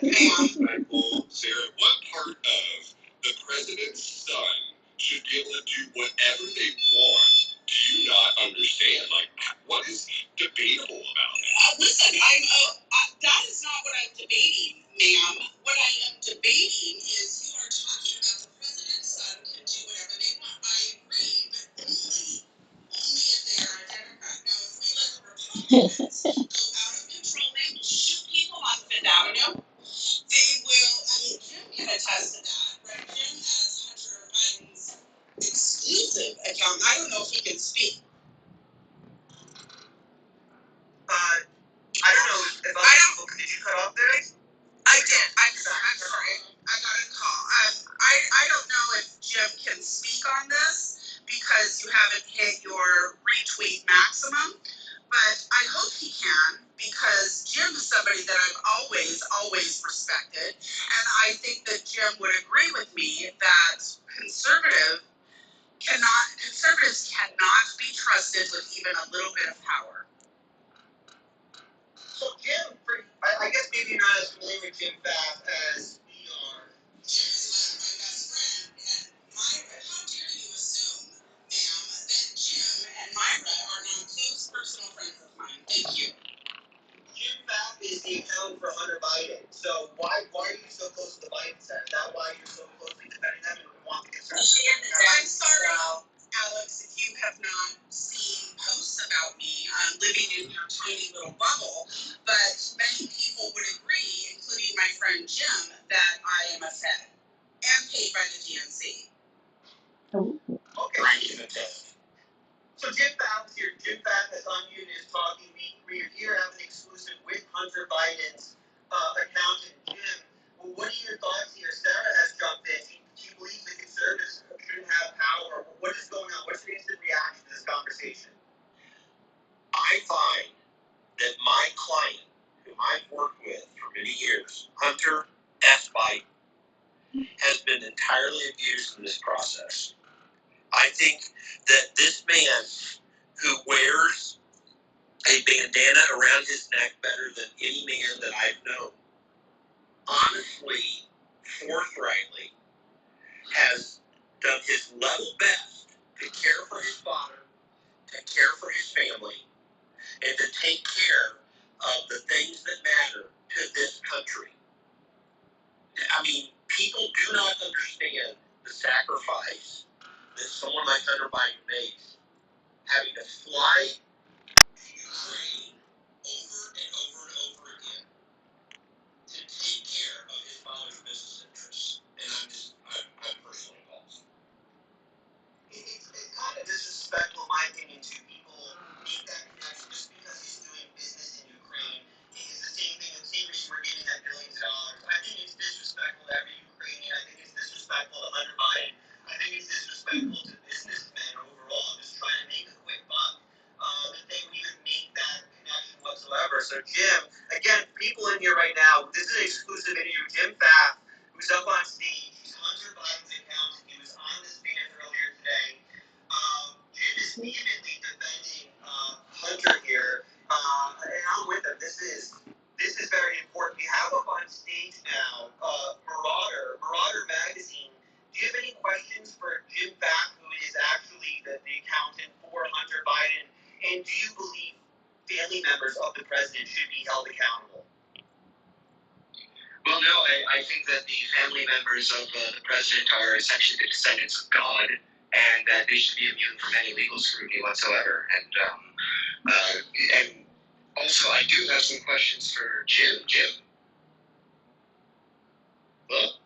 Ma'am. Sarah, what part of the president's son should be able to do whatever they want? Do you not understand? Like, what is debatable about that? Listen, that is not what I'm debating, ma'am. What I am debating is you are talking about the president's son can do whatever they want. I agree, but only if they are a Democrat. Now, if we let the Republicans go out of control, they will shoot people on Fifth Avenue. They will, I mean, Jim can attest to that, right? Jim, as Hunter Biden's exclusive account, I don't know if he can speak. I don't know if did you cut off there? I did. I'm sorry. I got a call. I don't know if Jim can speak on this because you haven't hit your retweet maximum, but I hope he can because Jim is somebody that I've always respected, and I think that Jim would agree with me that conservatives cannot be trusted with even a little bit of power. So Jim, I guess maybe you're not as familiar with Jim Fast as we are. Jim is my best friend, and how dare you assume, ma'am, that Jim and Myra are not close personal friends of mine? Thank you. Jim Fast is the accountant for Hunter Biden. So why are you so close to the Biden side? Is that why you're so closely defending them and want to get started? I'm sorry, Alex, if you have not seen posts about me living in your tiny little bubble, but many people would agree, including my friend Jim, that I am a Fed and paid by the DNC. Oh. Okay. Ranking the test. So Jim Fast here. Jim Fast is on you and is talking. We are here having an exclusive with many years, Hunter S. Biden, has been entirely abused in this process. I think that this man who wears a bandana around his neck better than any man that I've known, honestly, forthrightly, has done his level best to care for his father, to care for his family, and to take care of the things that matter to this country. I mean, people do not understand the sacrifice that someone like Hunter Biden makes, having to fly to Ukraine over and over and over again to take care of his father's business interests. And I'm personally appalled. It's kind of disrespectful, in my opinion, to people make that connection just because he's doing business in Ukraine. It's the same thing, the same reason we're giving that billions of dollars. I think it's disrespectful to every Ukrainian. I think it's disrespectful to Hunter Biden. I think it's disrespectful to businessmen overall, just trying to make a quick buck. That they would even make that connection whatsoever. So Jim, again, people in here right now, this is an exclusive interview. Jim Pfaff, who's up on stage, he's Hunter Biden's accountant. He was on the stand earlier today. Jim is vehemently defending Hunter here, and I'm with him. This is very important. We have up on stage now Marauder Magazine. Do you have any questions for Jim Pfaff, who is actually the accountant for Hunter Biden? And do you believe family members of the president should be held accountable? Well, no, I think that the family members of the president are essentially the descendants of God, and that they should be immune from any legal scrutiny whatsoever. And also, I do have some questions for Jim. Jim? Hello?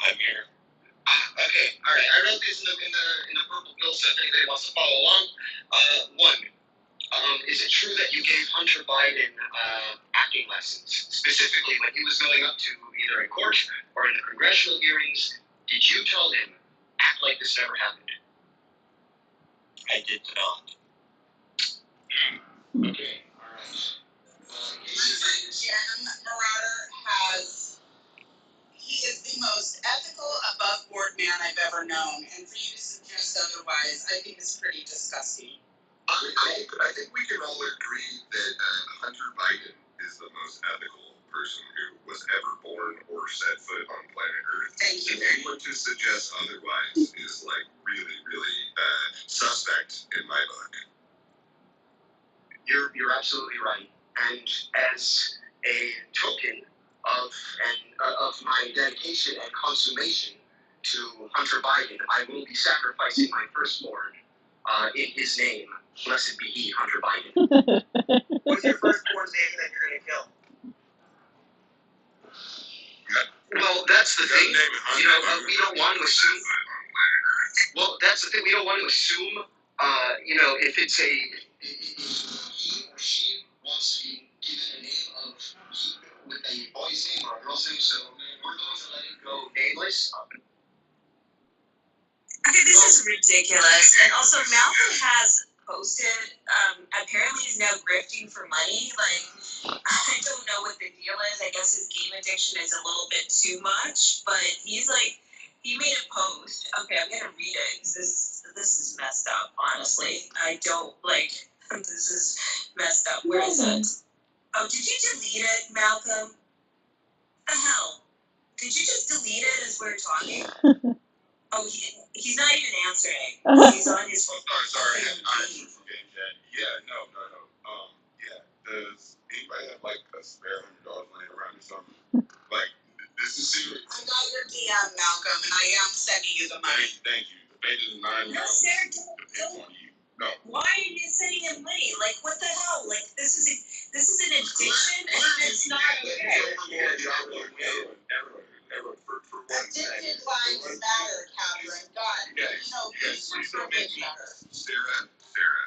I'm here. Okay, all right. I wrote these in the purple pill, so if anybody wants to follow along. One. Is it true that you gave Hunter Biden acting lessons, specifically when he was going up to either in court or in the congressional hearings? Did you tell him, act like this never happened? I did not. Okay, all right. Listen, Jim Marauder he is the most ethical, above-board man I've ever known, and for you to suggest otherwise, I think is pretty disgusting. I think we can all agree that Hunter Biden is the most ethical person who was ever born or set foot on planet Earth. Thank you. And anyone to suggest otherwise is like really, really suspect in my book. You're absolutely right. And as a token of my dedication and consummation to Hunter Biden, I will be sacrificing my firstborn in his name. Blessed be he, Hunter Biden. What's your firstborn's name that you're going to kill? Well, that's the thing. You know, we don't want to assume. Well, that's the thing. We don't want to assume. You know, if it's if he or she wants to be given a name with a boy's name or a girl's name, so we're going to let it go nameless. Okay, this is ridiculous. And also, Malcolm has posted, apparently he's now grifting for money. Like, I don't know what the deal is. I guess his game addiction is a little bit too much, but he's like, he made a post. Okay, I'm gonna read it, because this is messed up, honestly. I don't, like, this is messed up. Where is it? Oh, did you delete it, Malcolm? The hell? Did you just delete it as we're talking? Oh, he's not even answering. He's on his phone. Oh, sorry, I forget that. Yeah, no. Yeah, does anybody have like a spare $100 laying around or something? Like, this is serious. I got your DM, Malcolm, and I am sending you the money. Thank you. The page is $9. No, Sarah, don't. On you. No. Why are you sending him money? Like, what the hell? Like, this is an addiction, and it's not fair. Everyone, for one second. Addicted lives matter, Catherine. God, Please don't make me, better. Sarah,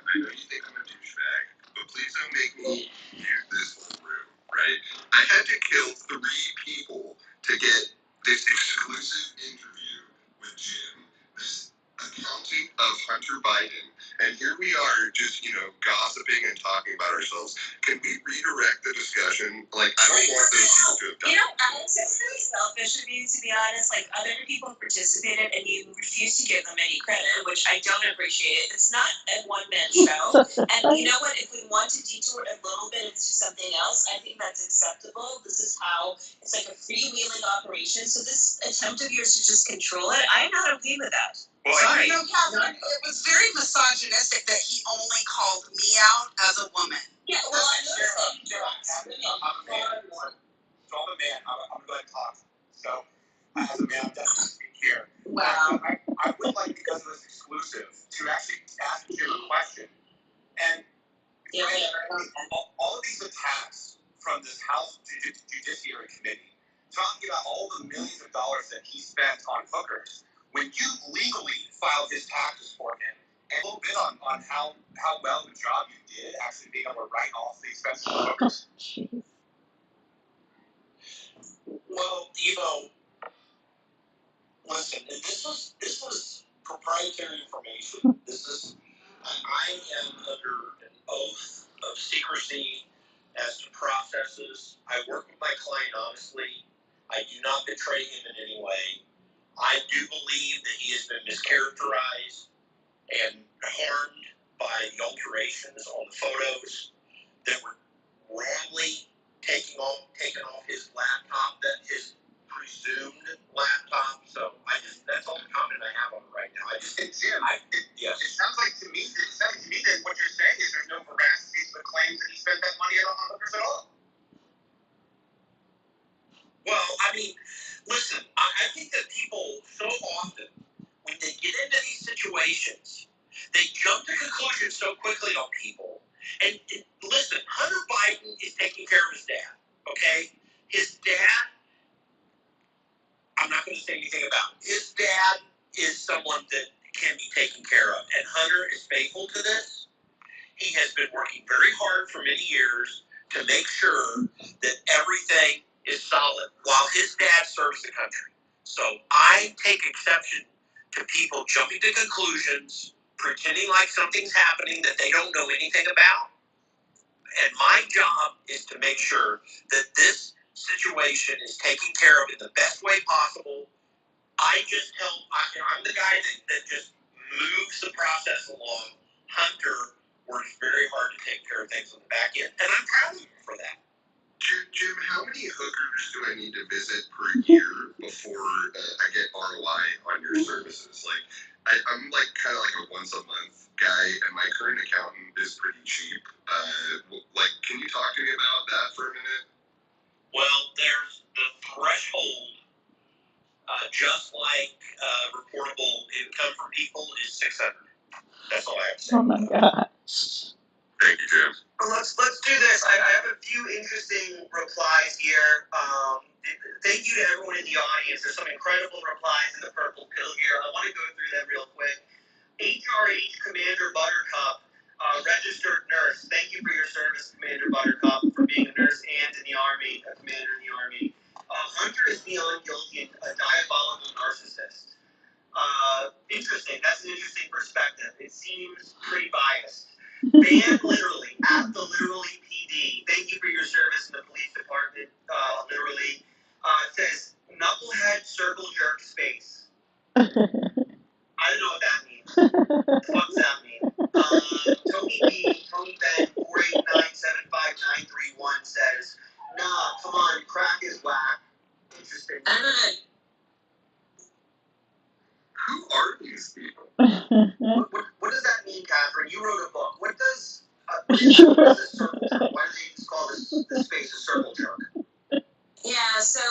I know you think I'm a douchebag, but please don't make me mute this whole room, right? I had to kill 3 people to get this exclusive interview with Jim, this accountant of Hunter Biden, and here we are just, gossiping and talking about ourselves, can we redirect the discussion? Like, I don't want those people to have done Alex, it's really selfish of you, to be honest. Like, other people have participated and you refuse to give them any credit, which I don't appreciate. It's not a one-man show. And you know what? If we want to detour a little bit into something else, I think that's acceptable. This is how it's like a freewheeling operation. So this attempt of yours to just control it, I'm not okay with that. Well, Sorry. Catherine, it was very misogynistic that he only called me out as a woman. Yeah, well, I know. I'm a man. So I'm a man. I'm going to talk. So, as a man, I'm definitely speak here. Wow. I would like, because of this exclusive, to actually ask you a question. And all of these attacks from this House Judiciary Committee, talking about all the millions of dollars that he spent on hookers, when you legally filed his taxes for him, and a little bit on how well the job you did actually being able to write off the expenses of hookers. Jeez. Well, listen, this was proprietary information. I am under an oath of secrecy as to processes. I work with my client honestly. I do not betray him in any way. I do believe that he has been mischaracterized and harmed by the alterations on the photos that were wrongly taken off his laptop, that his presumed laptop. So that's all the comment I have on it right now. Jim, yes. It sounds like to me that what you're saying is there's no veracity to the claims that he spent that money on hookers at all. Well, I mean, listen, I think that people so often, when they get into these situations, they jump to conclusions so quickly on people. And listen, Hunter Biden is taking care of his dad, okay? His dad, I'm not going to say anything about him. His dad is someone that can be taken care of. And Hunter is faithful to this. He has been working very hard for many years to make sure that everything is solid while his dad serves the country. So I take exception to people jumping to conclusions, pretending like something's happening that they don't know anything about. And my job is to make sure that this situation is taken care of in the best way possible. I just help. I'm the guy that just moves the process along. Hunter works very hard to take care of things on the back end, and I'm proud of him for that. Jim, how many hookers do I need to visit per year before I get ROI on your services? Like, I'm like kind of like a once a month guy, and my current accountant is pretty cheap. Can you talk to me about that for a minute? Well, there's the threshold, just like reportable income for people, is 600. That's all I have to say. Oh my gosh. Thank you, Jim. Well, let's do this. I have a few interesting replies here. Thank you to everyone in the audience. There's some incredible replies in the purple pill here. I want to go through them real quick. HRH Commander Buttercup, registered nurse. Thank you for your service, Commander Buttercup, for being a nurse and in the Army, a commander in the Army. Hunter is beyond guilty and a diabolical narcissist. Interesting. That's an interesting perspective. It seems pretty biased. Banned literally at the Literally PD. Thank you for your service in the police department. Literally. It says knucklehead circle jerk space. I don't know what that means. What the fuck does that mean? Tony Ben 4897591 says, nah, come on, crack is whack. Interesting. Who are these people? What does that mean, Catherine? You wrote a book. What is a circle jerk? Why do they just call this space a circle jerk? Yeah, so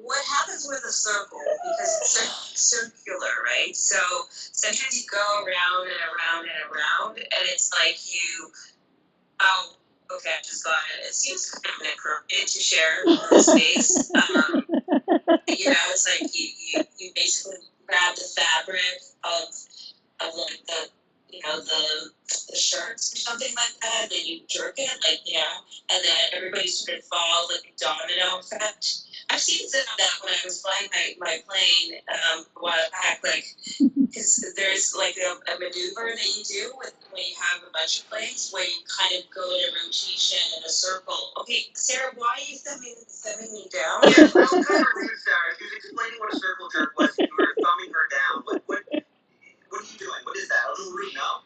what happens with a circle, because it's circular, right? So sometimes you go around and around and around, and it's like okay, I just got it. It seems kind of inappropriate to share the space. It's like you basically grab the fabric of like the shirts or something like that, and then you jerk it, and then everybody sort of falls like a domino effect. I've seen some of that when I was flying my plane a while back, like, because there's like a maneuver that you do when you have a bunch of planes where you kind of go in a rotation in a circle. Okay, Sarah, why are you thumbing me down? Yeah, that was kind of rude, Sarah. She was explaining what a circle jerk was. You were thumbing her down. What are you doing? What is that? A little rude, no?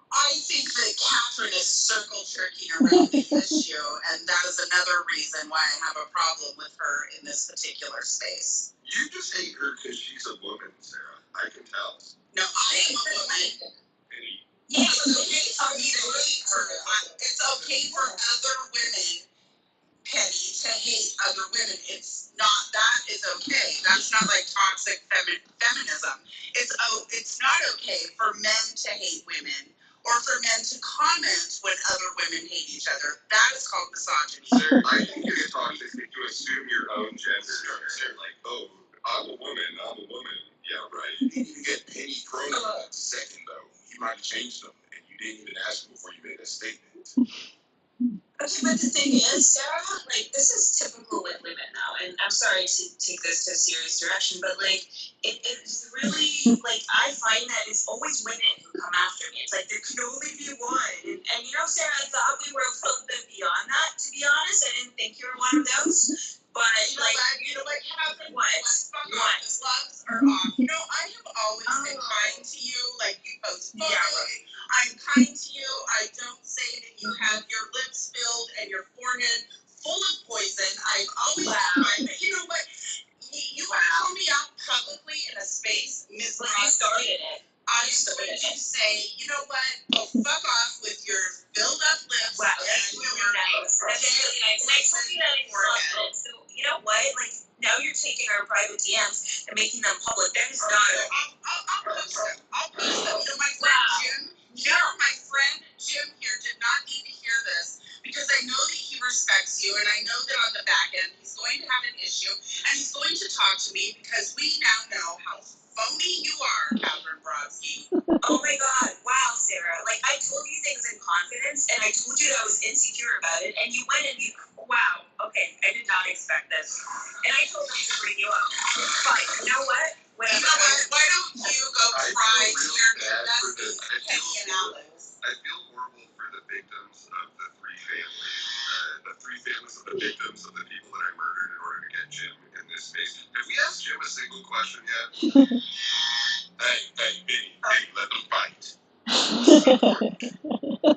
I think that Catherine is circle jerking around the issue, and that is another reason why I have a problem with her in this particular space. You just hate her because she's a woman, Sarah. I can tell. No, I am a woman. Penny. Yeah, it's okay for me to hate her. It's okay for other women, Penny, to hate other women. It's not, that is okay. That's not like toxic feminism. It's not okay for men to hate women or for men to comment when other women hate each other. That is called misogyny. Sarah, I think it's toxic if you assume your own gender. Sarah, like, oh, I'm a woman. Yeah, right. You didn't even get any pronouns. Second, though, you might have changed them, and you didn't even ask them before you made that statement. Okay, but the thing is, Sarah, like, this is typical with women now, and I'm sorry to take this to a serious direction, but like, it's really, like, I find that it's always women who come after me. It's like, there can only be one. And you know, Sarah, I thought we were a little bit beyond that, to be honest. I didn't think you were one of those. But, You know what, Catherine? What? Fuck What? off. The gloves are off. You know, I have always been kind to you. Like, you post photos. Yeah, right. I'm kind to you. I don't say that you have your lips filled and your forehead full of poison. I've always been kind. But you know what? You want to call me out publicly in a space, Ms. Well, you started it. I'm going to say, you know what? Oh, fuck off with your filled up lips. Wow, that's and really your nice. That's really nice. And I told you that it's confident. So, you know what? Like, now you're taking our private DMs and making them public. That is not I'll post them. You know, my friend my friend Jim here did not need to hear this because I know that he respects you and I know that on the back end he's going to have an issue and he's going to talk to me because we now know how phony you are, Catherine Brodsky. Oh my God. Wow, Sarah. Like, I told you things in confidence and I told you that I was insecure about it and you went and you, wow. Okay, I did not expect this. And I told them to bring you up. Fine. You know what? You know what? Why don't you go try to your besties, Penny and Alex? I feel horrible for the victims of the three families of the victims of the people that I murdered in order to get Jim in this space. Have we asked Jim a single question yet? Hey, Benny, let them fight. No,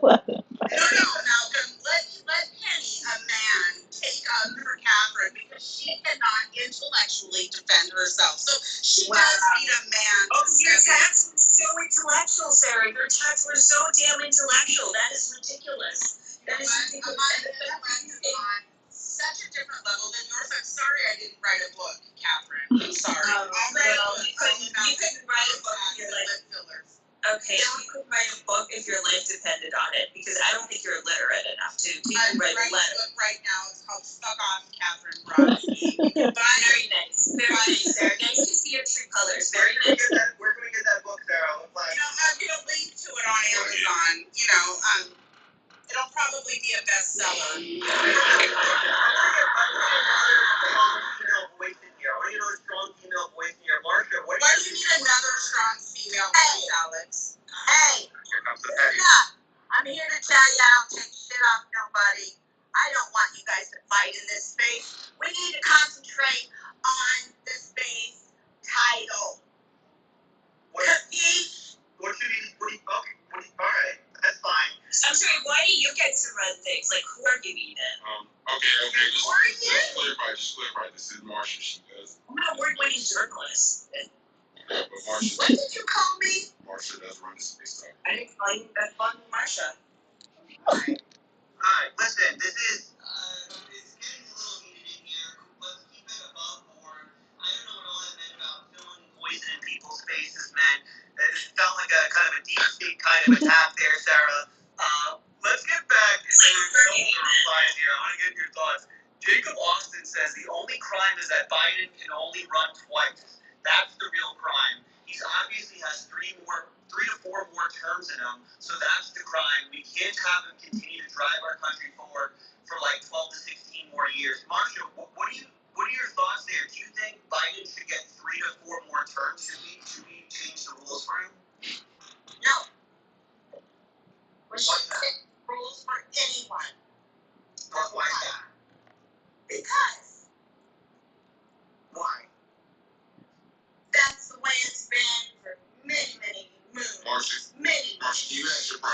Malcolm. Let Penny, a man, take up for Catherine because she cannot intellectually defend herself. So she does need a man to Your step in. text was so intellectual, Sarah. Your texts were so damn intellectual. That is ridiculous. That is ridiculous. Mine is on such a different level than yours. I'm sorry I didn't write a book, Catherine. I'm sorry. You couldn't write a book if your life. Okay, you could write a book if your life depended on it, because I don't think you're literate enough to I'm write a writing a letter. book right now. It's called Fuck Off, Catherine Brodsky. You can buy it. Very nice. Very nice, Sarah. Nice to see your true colors. Very nice. Where can we get that book, Sarah? I'm gonna link to it on Amazon. You know, it'll probably be a bestseller. I want to get another strong female voice in here. I want to get another strong female voice in here. Marsha, Why do you need another strong female voice, Alex? Hey, Here comes the listen up. I'm here to tell you I don't take shit off nobody. I don't want you guys to fight in this space. We need to concentrate on the space title. Capiche? Alright, that's fine. I'm sorry, why do you get to run things? Like, who are you even? Okay, just clarify. This is Marsha. She does. I'm not award-winning journalist. But Marsha. What did you call me? Marsha does run this space up. I didn't call you that fun, Marsha. Alright, listen, this is, it's getting a little heated in here. Let's keep it above board. I don't know what all that meant about filling poison in people's faces, man. It felt like a kind of a deep state kind of attack there, Sarah. Let's get back to the replies here. I want to get your thoughts. Jacob Austin says the only crime is that Biden can only run twice. That's the real crime. He obviously has 3 to 4 more terms in him, so that's the crime. We can't have him continue to drive our country forward for like 12 to 16 more years. Marsha, what are your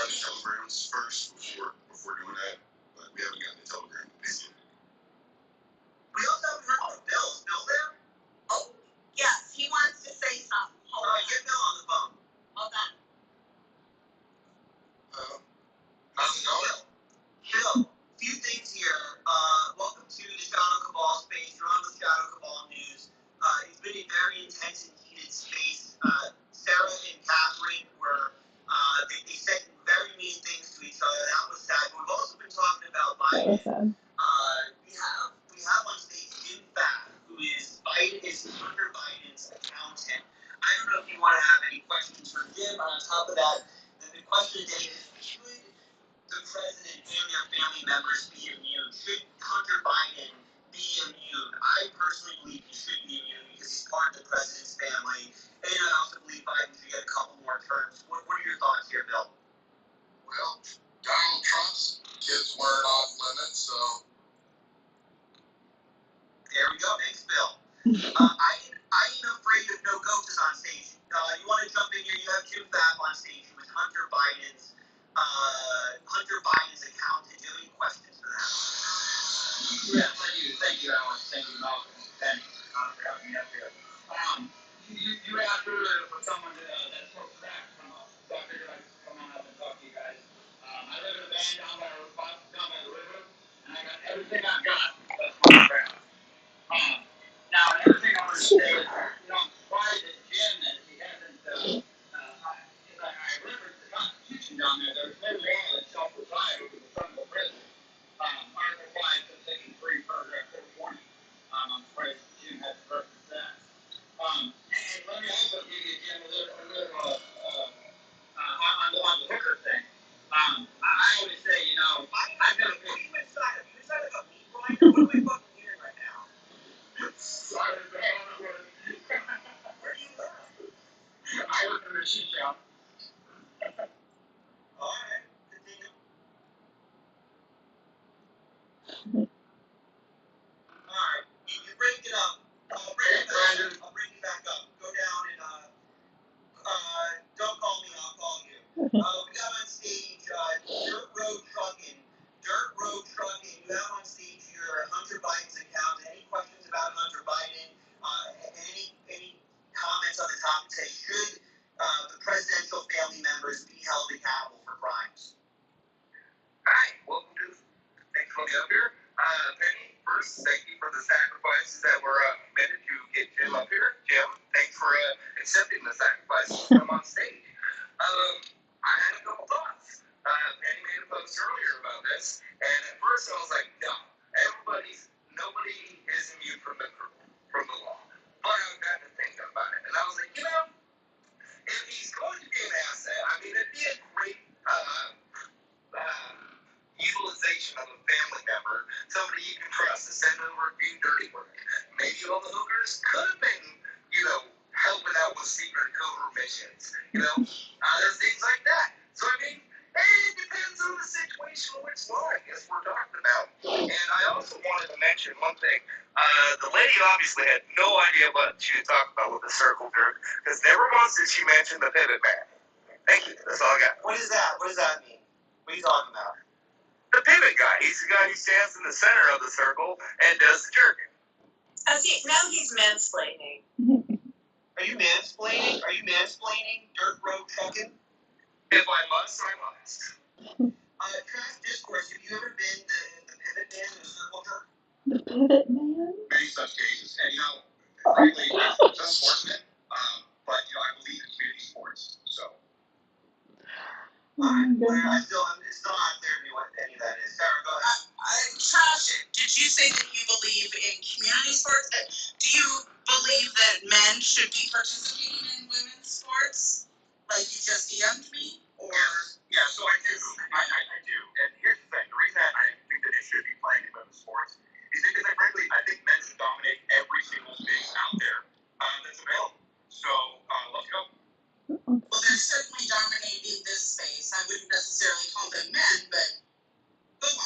the telegrams first before doing that, but we haven't gotten the telegram opinion. We also haven't heard from Bill. Is Bill there? Oh, yes, he wants to say something. All right, get Bill on the phone. Hold on. How's it going? Bill, few things here. Welcome to the Shadow Cabal space. You're on the Shadow Cabal news. It's been a very intense and heated space. Sarah and Catherine were, they said very mean things to each other. That was sad. We've also been talking about That was Biden. sad. We have on stage Jim Bath, who is Hunter Biden's accountant. I don't know if you want to have any questions for Jim. On top of that, the question today is, should the president and their family members be immune? Should Hunter Biden be immune? I personally believe he should be immune because he's part of the president's family. And I also believe Biden should get a couple more terms. What are your thoughts here, Bill? Well, Donald Trump's kids weren't off limits, so. There we go. Thanks, Bill. I'm afraid of no ghosts is on stage. You want to jump in here? You have Jim Bath on stage, who is Hunter Biden's accountant. Do you have any questions for that? Yes, I do. Thank you, Alan. Thank you, Malcolm. Thank you for having me up here. You asked earlier for someone that's so cracked come up, so I figured I'd come on up and talk to you guys. I live in a van down by the river, and I got everything I've got. That's my crap. Now, another thing I want to say is, I'm surprised at Jim that he hasn't, because I referenced the Constitution down there. There's no law that shall preside over the son of the president. Article 5, subsection 3, paragraph 420. I'm surprised Jim hasn't referenced that. And let me also give you, Jim, a little on the hooker thing. I always say, I've got a big inside of you. Is that like a meat grinder? What are we fucking hearing right now? Where do you live? I work in a machine shop. All right, continue. All right, you break it up. I'll bring you back up. Go down and don't call me. I'll call you. We got on stage Dirt Road Trucking. Dirt Road Trucking. You have on stage here Hunter Biden's account. Any questions about Hunter Biden? Any comments on the topic? Say, should the presidential family members be held accountable for crimes? Hi, welcome to. Thanks for coming up here. Penny, first, thank you for the sacrifices that were committed to get Jim up here. Jim, thanks for accepting the sacrifices to come on stage. I had a couple thoughts. Penny made a post earlier about this, and at first I was like, no, nobody is immune from the law. But I got to thinking about it, and I was like, if he's going to be an asset, I mean, it'd be a great utilization of a family member, somebody you can trust to send over and do dirty work. Maybe all the hookers could have been, helping out with secret covert missions. There's things like that. So I mean, it depends on the situation, which law I guess we're talking about. And I also wanted to mention one thing. The lady obviously had no idea what she was talking about with the circle jerk, because never once did she mention the pivot man. Thank you. That's all I got. What is that? What does that mean? What are you talking about? The pivot guy. He's the guy who stands in the center of the circle and does the jerking. Now he's mansplaining. Are you mansplaining? Dirt Road Trucking? If I must, I must. Trash discourse. Have you ever been the pivot man in a circle jerk? The pivot man? Many such cases, and frankly, it's unfortunate, but I believe in community sports, so. Oh my goodness. It's still not clear to me what any of that is. Sarah, go ahead. Trash, did you say that you believe in community sports? Do you believe that men should be participating in women's sports? Like you just DM'd me? Or? Yeah, so I do. I do. And here's the thing. The reason I think that it should be playing in women's sports is because, frankly, I think men should dominate every single space out there that's available. So, let's go. Well, they're certainly dominating this space. I wouldn't necessarily call them men, but go on.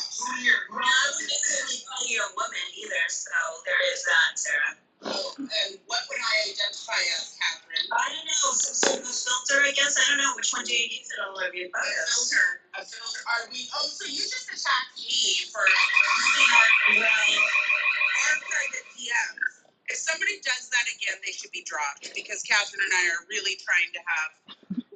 Well, I wouldn't necessarily call you a woman either, so there is that, Sarah. Oh, and what would I identify as, Catherine? I don't know, some sort of filter, I guess. I don't know. Which one do you use? be A biased. filter. Are we? Oh, so you just attacked me for using our private DMs. If somebody does that again, they should be dropped because Catherine and I are really trying to have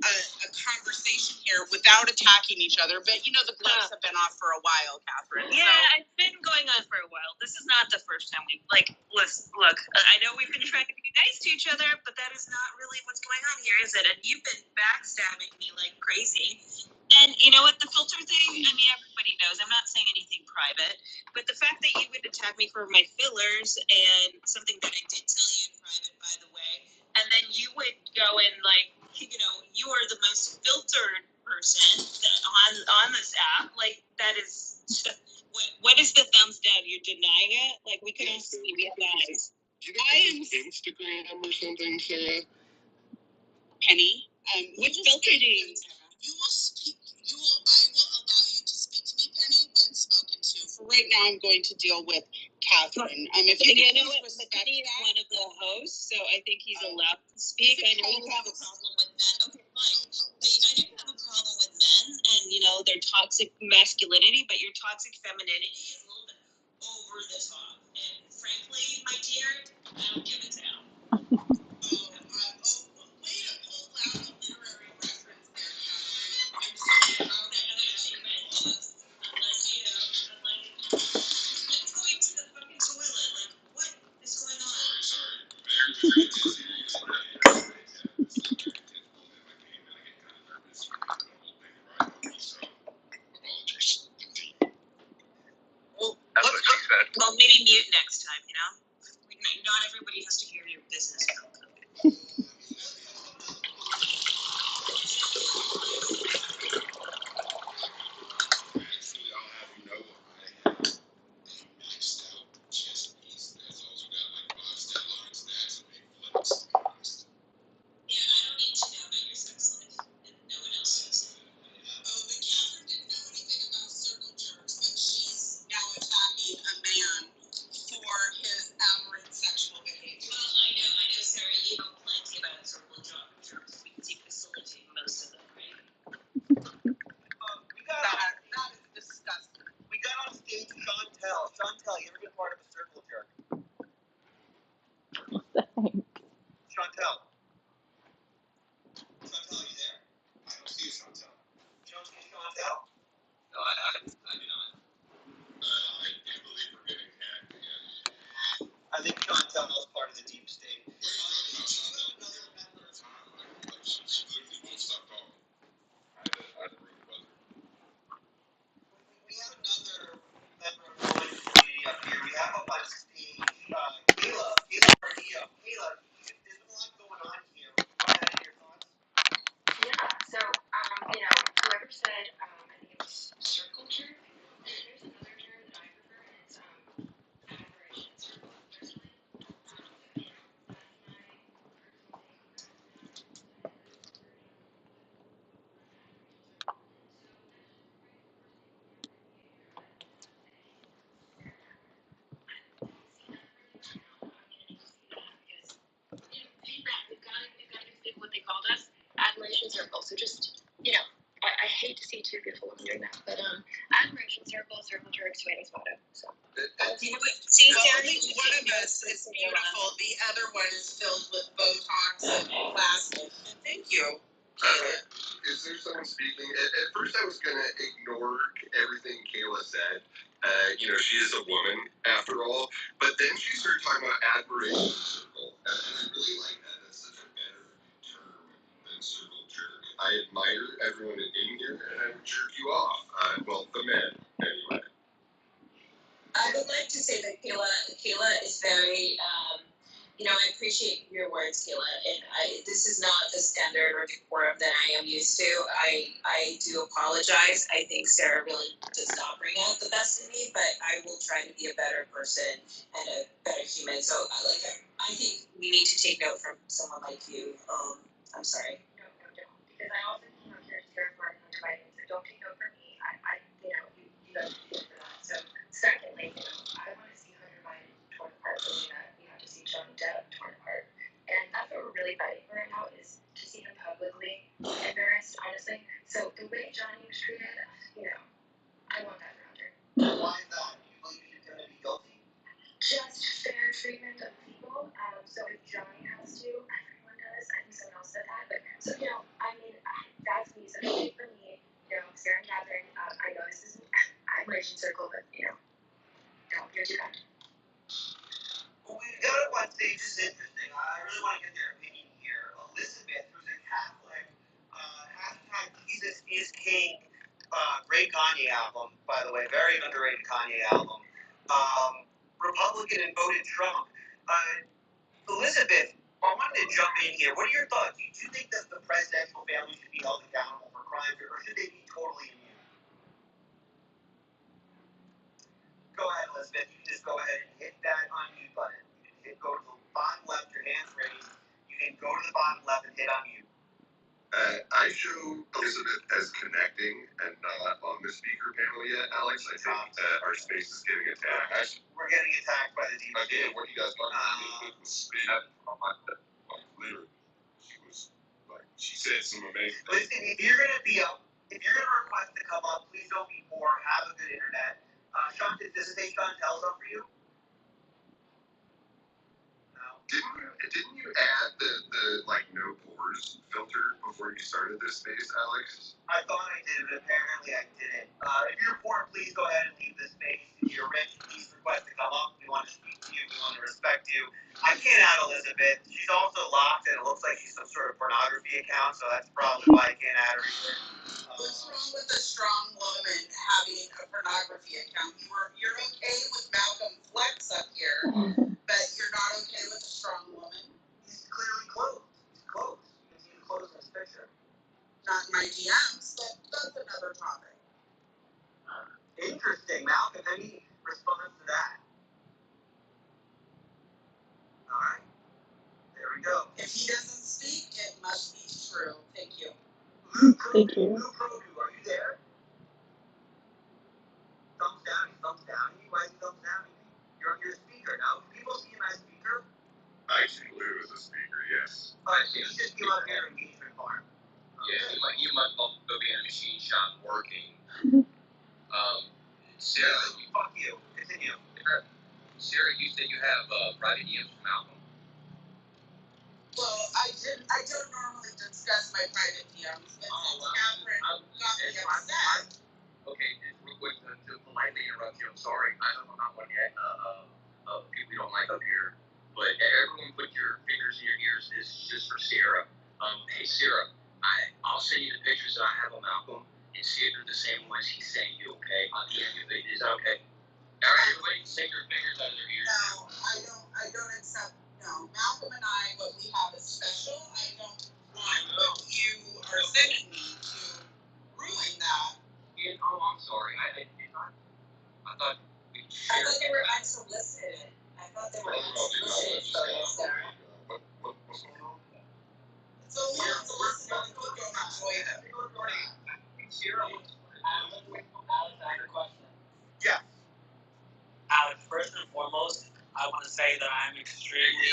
a conversation here without attacking each other. But you know the gloves have been off for a while, Catherine. Yeah, So. it's been going on for a while. This is not the first time we look. I know we've been trying to be nice to each other, but that is not really what's going on here, is it? And you've been backstabbing me like crazy. And you know what, the filter thing, I mean, everybody knows. I'm not saying anything private, but the fact that you would attack me for my fillers and something that I did tell you in private, by the way, and then you would go and like, you know, you are the most filtered person that on this app. Like that is, what is the thumbs down? You're denying it? Like we can all see we have eyes. Do you think this is Instagram or something, Sarah? Penny, What filter do you use? I will allow you to speak to me, Penny, when spoken to. For right now, I'm going to deal with Catherine. If you You can know what? respect Penny is that. one of the hosts, so I think he's allowed to speak. I know you have a problem with men. Okay, fine. But I know you have a problem with men and, you know, their toxic masculinity, but your toxic femininity is a little bit over the top. And frankly, my dear, I don't give a damn. Way to pull out a literary reference there, Catherine. I'm so proud of you. Unless you know, I'm going to the fucking toilet. Like, what is going on? Well, That's what she said. well, maybe mute next time, you know? Not everybody has to hear your business. Actually, I'll have you know I have maxed out chest piece that's also got like 5 step lines, stacks, and big flips. Yeah, I don't need to know about your sex life. And no one else does. Oh, but Catherine didn't know anything about circle jerks, but she's now attacking a man for his aberrant sexual behavior. Well, I know, Sarah, you know plenty about circle jerks because you facilitate most of them, right? That is disgusting. We got on stage Chantel. Chantel, you ever been part of a circle jerk? Chantel. Chantel, are you there? I don't see a Chantel. Chantel? No, I do not. I can't believe we're getting hacked again. I think Chantel's part of the deep state. What are you talking about, Chantel? Another member of time. Like, she literally won't stop talking. I had to ruin the buzzer. We have another member of the Women's community up here. We have up on stage Kayla Ardillo. Kayla, there's been a lot going on here. Go ahead, your thoughts. Yeah, so, you know, whoever said, I think it was circle jerk, there's another term that I prefer, and it's, admiration circle, personally. You know, that's my personal take on that. What they called us, admiration circle. So just, you know, I hate to see two beautiful women doing that, but admiration circle, circle jerk, tomatoes, tomato. So You know what? See, Well, Sarah, only one of us is beautiful. The other one is filled with Botox and plastic. Thank you, Kayla. Is there someone speaking? At first, I was gonna ignore everything Kayla said. You know, she is a woman after all. But then she started talking about admiration circle, and I really like that. That's such a better term than circle jerk. I admire everyone in here, and I would jerk you off. Well, the men, anyway. I would like to say that Kayla is very, you know, I appreciate your words, Kayla, and this is not the standard or decorum that I am used to. I do apologize. I think Sarah really does not bring out the best in me, but I will try to be a better person and a better human. So, I think we need to take note from someone like you. I'm sorry. no, don't. Because I also came up here to care for and underwriting, so don't take note from me. You know, you guys are good for that. So, secondly, you know, I want to see Hunter Biden torn apart the way that we have to see Johnny Depp torn apart. And that's what we're really fighting for right now is to see him publicly embarrassed, honestly. So the way quote. So if Johnny has to, everyone does. I think someone else said that. But so I mean, that's me. So don't wait for me. Sarah and Catherine. I know this isn't admiration circle, but don't you're too kind. Well, we got up on stage. This is interesting. I really want to get their opinion here. Elizabeth, who's a Catholic, hashtag Jesus is King. Great Kanye album, by the way. Very underrated Kanye album. Republican and voted Trump. Elizabeth, I wanted to jump in here. What are your thoughts? Do you think that the presidential family should be held accountable for crimes, or should they be totally immune? Go ahead, Elizabeth. You can just go ahead and hit that unmute button. You can go to the bottom left, your hand's raised. You can go to the bottom left and hit unmute. I show Elizabeth as connecting and not on the speaker panel yet, Alex. I think our space is getting attacked. We're getting attacked by the DPD. Again, what you guys talking about? The space. Literally, she said some amazing things. Listen, if you're gonna request to come up, please don't be poor. Have a good internet. Sean, does it say Sean tells up for you? No. Didn't you add the no pores filter before you started this space, Alex? I thought I did, but apparently I didn't. If you're poor, please go ahead and leave the space. If you're rich, please request to come up. We want to speak to you. We want to respect you. I can't add Elizabeth. She's also locked, and it looks like she's some sort of pornography account, so that's probably why I can't add her either. What's wrong with a strong woman having a pornography account? You're okay with Malcolm Flex up here, but you're not okay with a strong woman? He's clearly clothed. He's clothed. You can see the clothes in his picture. Not in my DMs, but that's another topic. Interesting. Malcolm, any response to that? All right. There we go. If he doesn't speak, it must be true. Thank you. Thank you. Lou Produ, are you there? Thumbs down. Thumbs down. Why is he thumbs down? You're a speaker now. Do people see him as speaker? I see Lou as a speaker, yes. He just came up here engagement farm. Yeah, you might both go be in a machine shop working. Sarah, Fuck you. Continue. Sarah, you said you have private DMs from Malcolm. Well, I don't normally discuss my private DMs, but since Catherine got me upset. Okay, just real quick to politely interrupt you. I'm sorry. I know I'm not one yet. People we don't like up here, but everyone put your fingers in your ears. This is just for Sarah. Hey Sarah, I'll send you the pictures that I have of Malcolm and see if they're the same ones he's sending you. Okay? I'll DM you. Is that okay? All right, everybody, take your fingers out of their ears. No, I don't accept. No, Malcolm and I, what we have is special. I don't want what you are sending me to ruin that. Yeah, oh, I'm sorry. I thought we I shared. thought they were unsolicited. Sarah. What's going on? It's only unsolicited if you don't enjoy them. Alex, I have a question. Yeah. Alex, first and foremost, I want to say that I'm extremely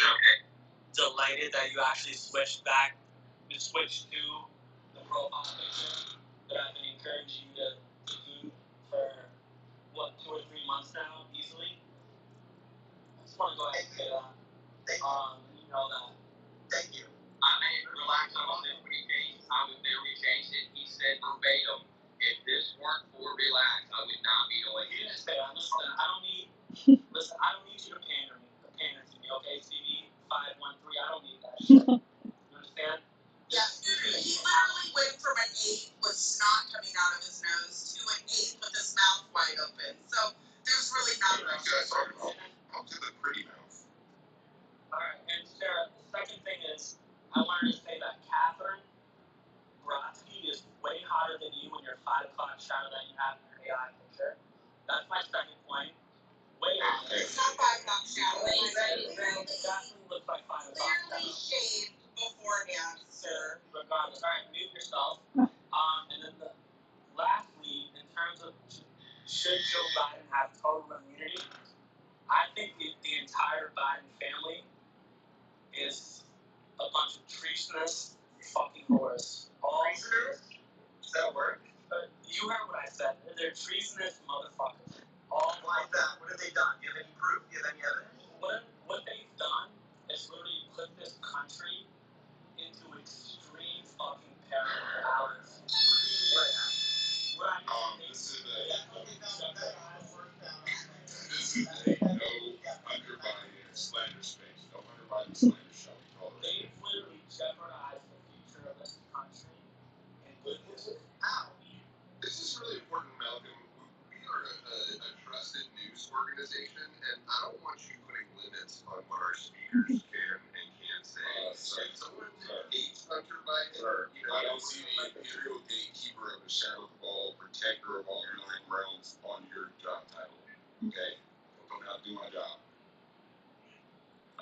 delighted that you actually switched to the profile picture that I've been encouraging you to do for, 2 or 3 months now, easily. I just want to go ahead and say that. You know that. Thank you. I mean, relax on this when he changed. I would literally change it. He said verbatim, if this weren't for relax, I would not be doing You it. didn't say that. Listen, I don't need you to pander to me, okay? CV 513, I don't need that shit. You understand? Yeah, he literally went from an 8 with snot coming out of his nose to an 8 with his mouth wide open. So there's really not What are much you guys talking difference. about? Up to the pretty mouth. Alright, and Sarah, the second thing is, I wanted to say that Catherine Brodsky is way hotter than you in your 5 o'clock shadow that you have in your AI picture. That's my second point. Way hotter. It's not 5 o'clock shadow. It definitely looks like 5 o'clock Clearly shadow. shaved beforehand, sir. Regardless, alright, mute yourself. And then lastly, in terms of should Joe Biden have total immunity, I think the entire Biden family is a bunch of treasonous fucking whores. Treasonous? Does that work? You heard what I said. They're treasonous motherfuckers. Why is that? What have they done? Do you have any proof? Do you have any evidence? What they've done lawmakers can and can't say. If someone hates Hunter Biden, I don't see the imperial gatekeeper of the shadow cabal, protector of all your nine realms on your job title. Okay? Don't know how to do my job.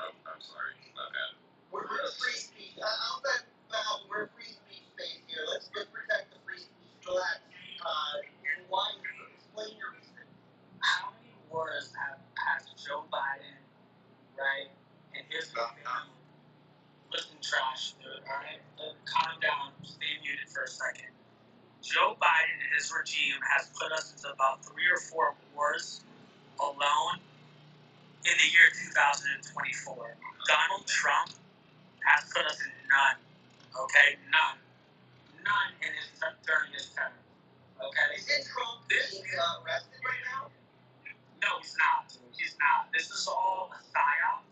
I'm sorry, my bad. We're a free speech. I'll bet now we're a free speech space here. Let's protect the free speech. Relax. Why? Explain your reason. How many wars has Joe Biden, right, and his family? Listen, trash, dude, alright? Calm down, stay muted for a second. Joe Biden and his regime has put us into about 3 or 4 wars alone in the year 2024. Donald Trump has put us in none, okay? None during his term, okay? Isn't Trump being arrested right now? No, he's not. He's not. This is all a psyop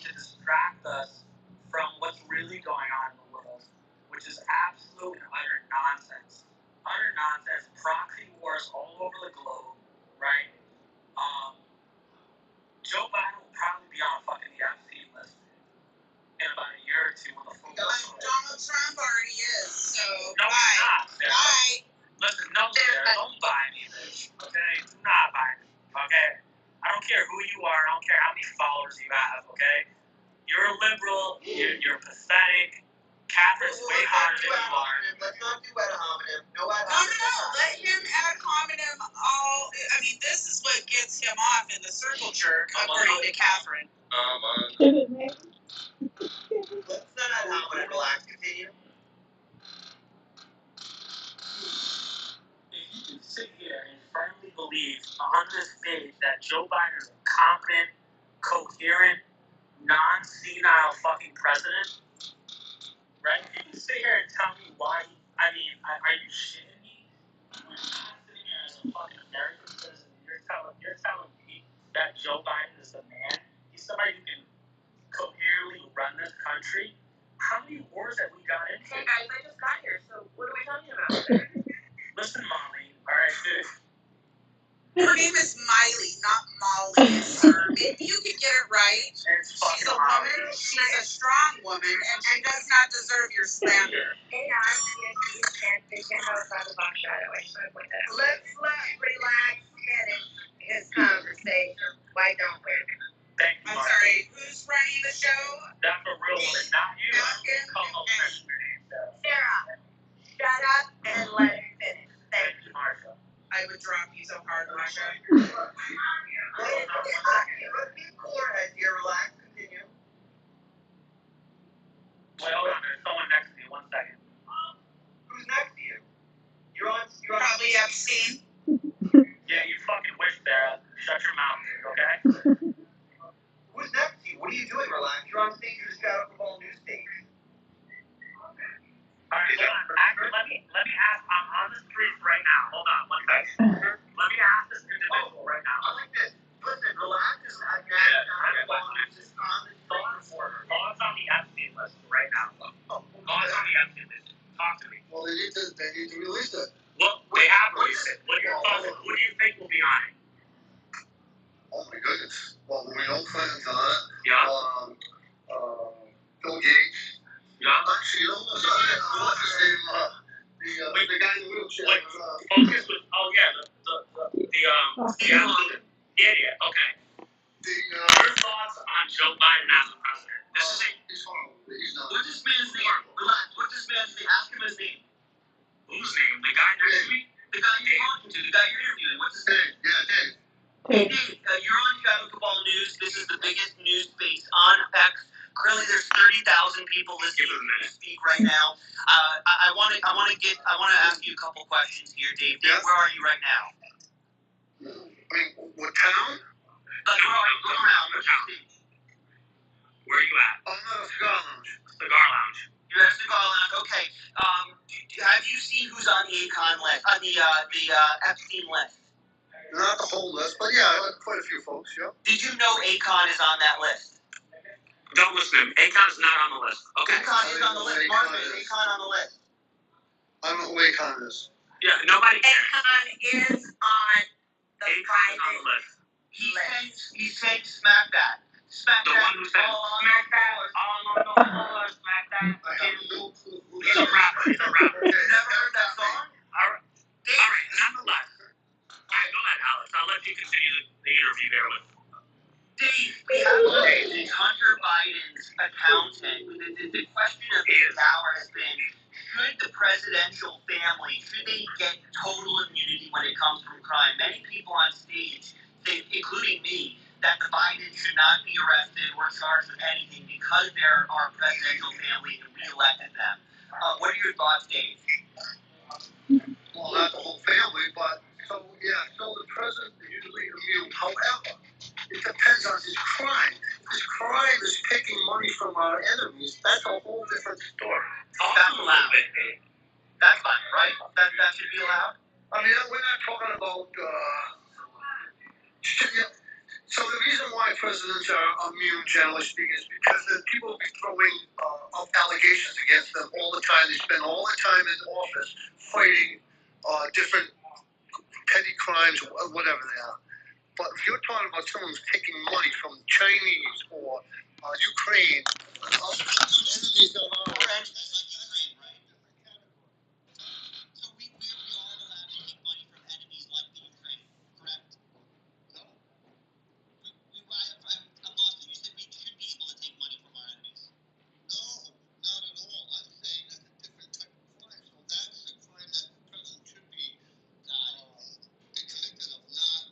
to distract us from what's really going on in the world, which is absolute and utter nonsense. Utter nonsense. Proxy wars all over the globe, right? Joe Biden will probably be on a fucking Epstein list in about a year or two when the full. Donald Trump already is, so no, bye. He's not, Sarah. Bye. Listen, no, Sarah, don't buy me, bitch. Okay? Do not buy me. Okay? I don't care who you are. I don't care how many followers you have. Okay? You're a liberal. You're pathetic. Catherine's way hotter than you are. Let's not do ad hominem. No ad No, hominem. let him ad hominem all. I mean, this is what gets him off in the circle jerk, according to Catherine. Let's not ad hominem. Relax. Continue. If you can sit here and firmly believe on this stage that Joe Biden is a competent, coherent, non-senile fucking president, right? If you can sit here and tell me why, are you shitting me? You're not sitting here as a fucking American citizen. You're telling me that Joe Biden is the man. He's somebody who can coherently run this country. How many wars have we got into? Hey guys, I just got here, so what are we talking about? Listen, Molly, alright, dude. Her name is Miley, not Molly, sir. Maybe you could get it right. She's a woman, she's a strong woman, and she does not deserve your slander. Hey guys, you can't go outside the box shadow. I just want to point that out. Let's relax, finish his conversation. Why don't we? Thank you, I'm Mark. sorry, who's running the show? That's a real woman, not you. Sarah, shut up and let him finish. Thank you, Marsha. I would drop you so hard, Marsha. Let's be cooler heads here. Relax. Continue. Wait, hold on. There's someone next to me. 1 second. Who's next to you? You're on. Probably Epstein. Yeah, you fucking wish, Sarah. Shut your mouth, okay? Who's next to you? What are you doing? Relax. You're on stage. You're just got off the ball news stage. Alright, hold on. Actually, let me ask. I'm on the streets right now. Hold on 1 second. Let me ask this individual right now. I like this. Listen, relax. Is on the Call us on the Epstein list right now. Call us on the Epstein list. Talk to me. Well, they need to release it. Well, they have released it. What are your thoughts? Who do you think will be on it? Oh my goodness. Well, Bill Clinton's on it. Yeah. Bill Gates. Yeah. Actually, what's his name? The guy in the wheelchair. Focus with. Oh yeah, yeah. Okay. Your thoughts on Joe Biden as a president? This is it. He's horrible. He's not. What's this man's name? Relax. What's this man's name? Ask him his name. Whose name? The guy next to me? The guy you're talking to. The guy you're interviewing. What's his name? Yeah, Dave. Hey Dave, you're on Shadow Cabal News. This is the biggest news space on X. Currently, there's 30,000 people listening to me speak right now. I want to ask you a couple questions here, Dave. Dave, where are you right now? I mean, what town? Go around. Where are you at? I'm at a cigar lounge. Cigar Lounge. You're at a cigar lounge. Okay. Have you seen who's on the Akon list? On the Epstein list? Not the whole list, but yeah, quite a few folks. Yeah. Did you know Akon is on that list? Don't listen to him. Akon is not on the list. Okay. Akon is on the list. Martha, is Akon on the list? I don't know who Akon is. Yeah, nobody cares. Akon is on the Akon's private on the list. list. He's saying smack that. Smack The that. one who said, smack that, all on the floor, smack that. I have no clue who He's a rapper, he's a rapper. You never heard that song? Alright, nonetheless. Alright, go ahead, Alex. I'll let you continue the interview there with. Dave, we have today Hunter Biden's accountant. The question of the hour has been, should the presidential family, should they get total immunity when it comes from crime? Many people on stage think, including me, that the Bidens should not be arrested or charged with anything because they're our presidential family and re-elected them. What are your thoughts, Dave? Well, not the whole family, but so the president is usually immune. However, it depends on his crime. If his crime is taking money from our enemies, that's a whole different story. That's allowed. That's fine, right? That should be allowed? I mean, we're not talking about. So the reason why presidents are immune, generally speaking, is because the people will be throwing up allegations against them all the time. They spend all the time in office fighting different petty crimes, whatever they are. But if you're talking about someone who's taking money from Chinese or Ukraine, enemies of ours. So we are allowed to take money from enemies like the Ukraine, correct? No. I'm lost. You said we should be able to take money from our enemies. No, not at all. I'm saying that's a different type of crime. So that's a crime that the president should be convicted of, not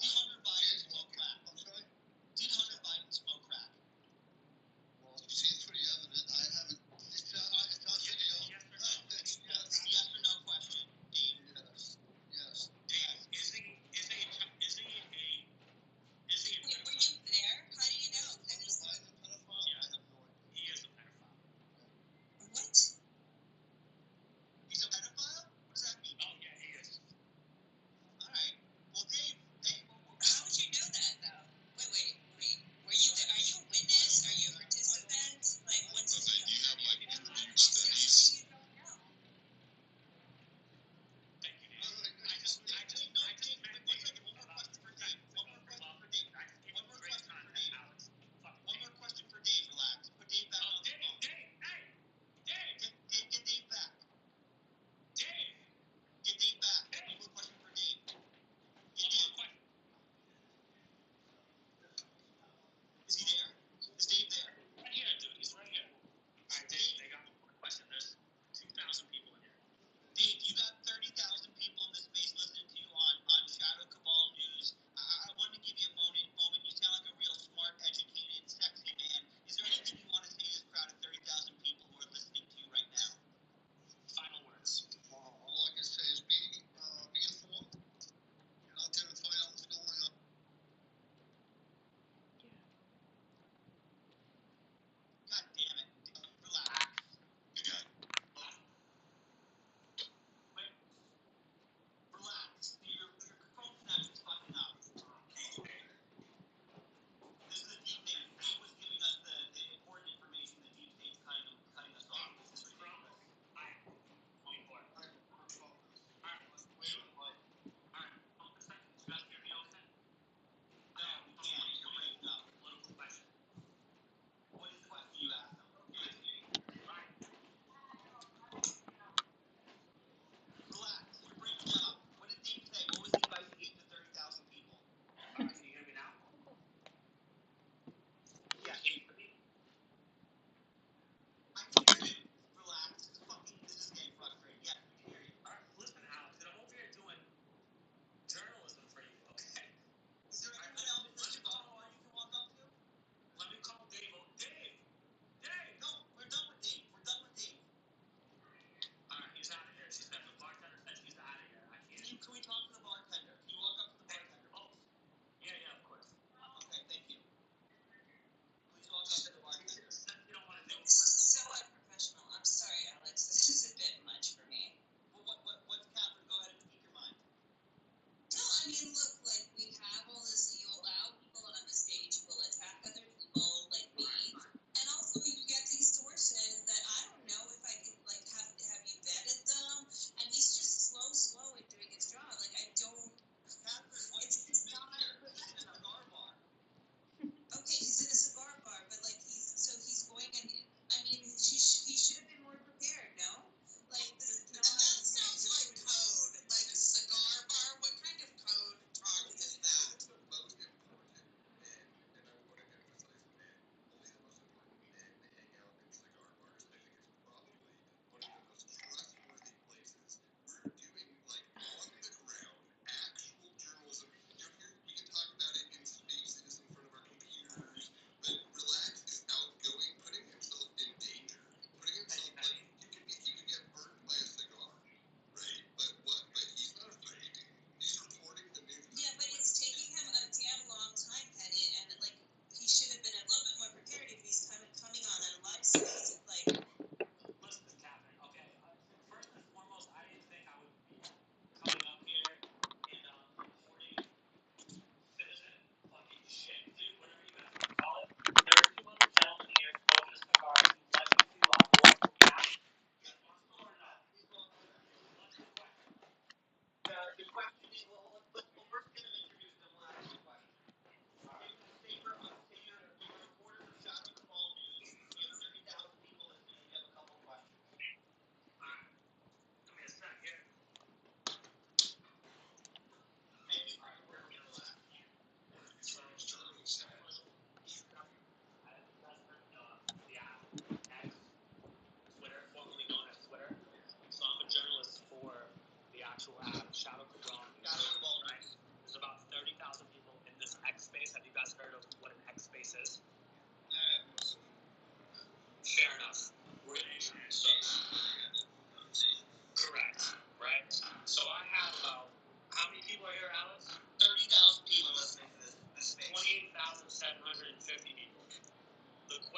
Did Hunter Biden smoke crack? I'm sorry? Did Hunter Biden smoke crack? Well, you see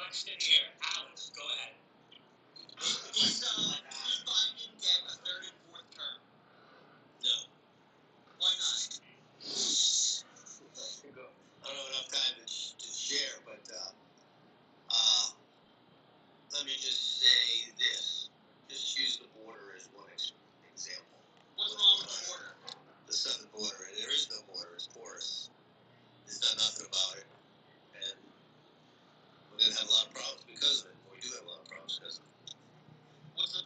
question here. Alex, go ahead. Is Biden get a third and fourth term? No. Why not? I don't have enough time to share, but let me just say this. Just use the border as one example. What's wrong with the border? The southern border. There is no border. It's porous. There's done nothing about it. And we're going to have a lot of problems because of it. We do have a lot of problems because of it. What's the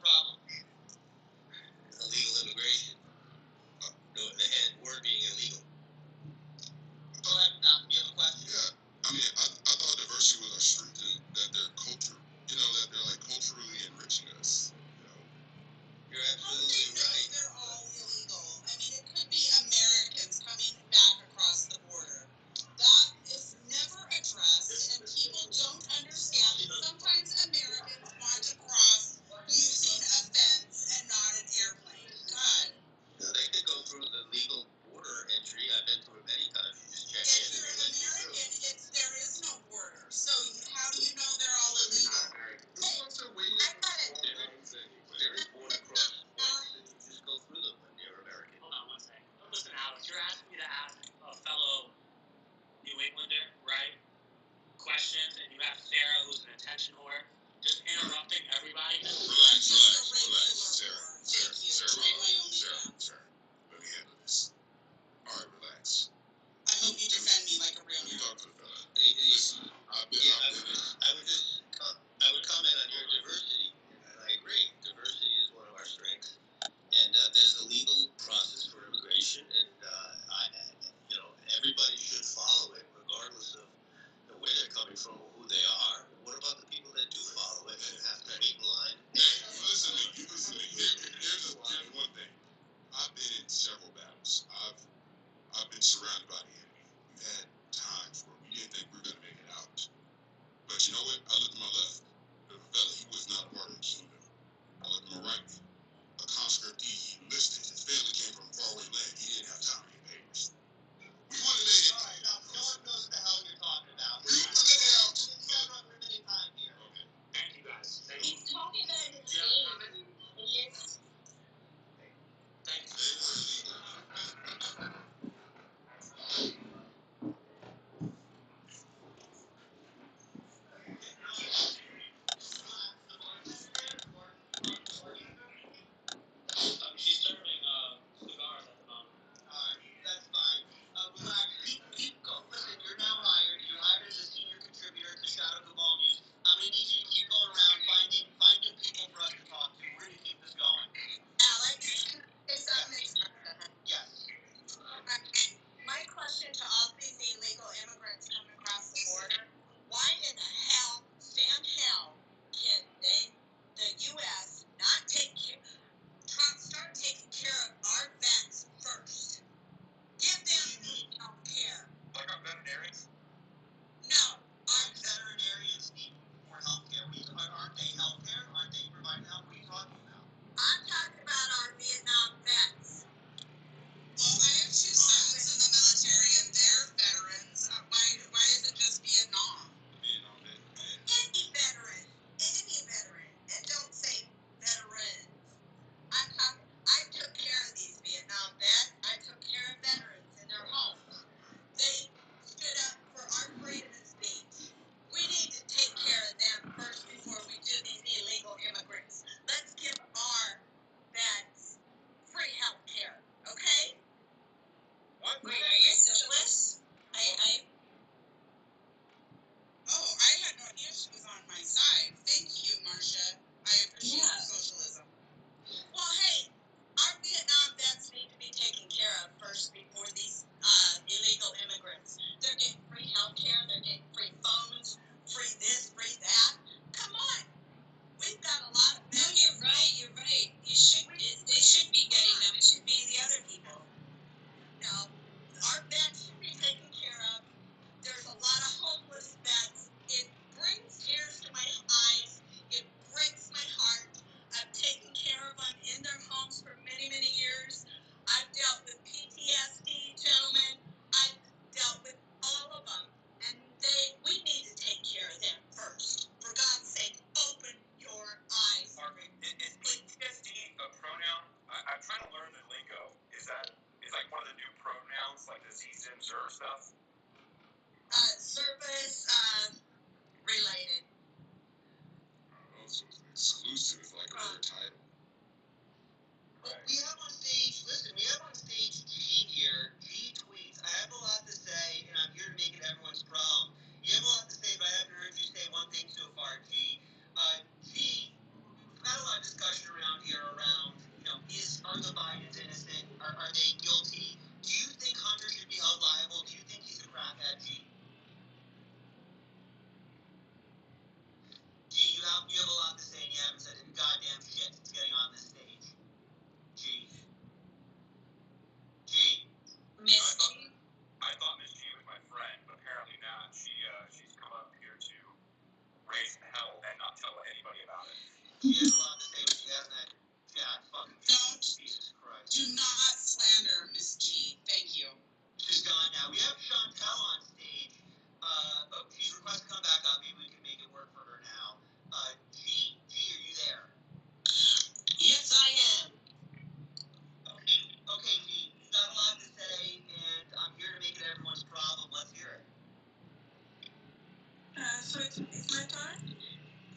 So it's my time?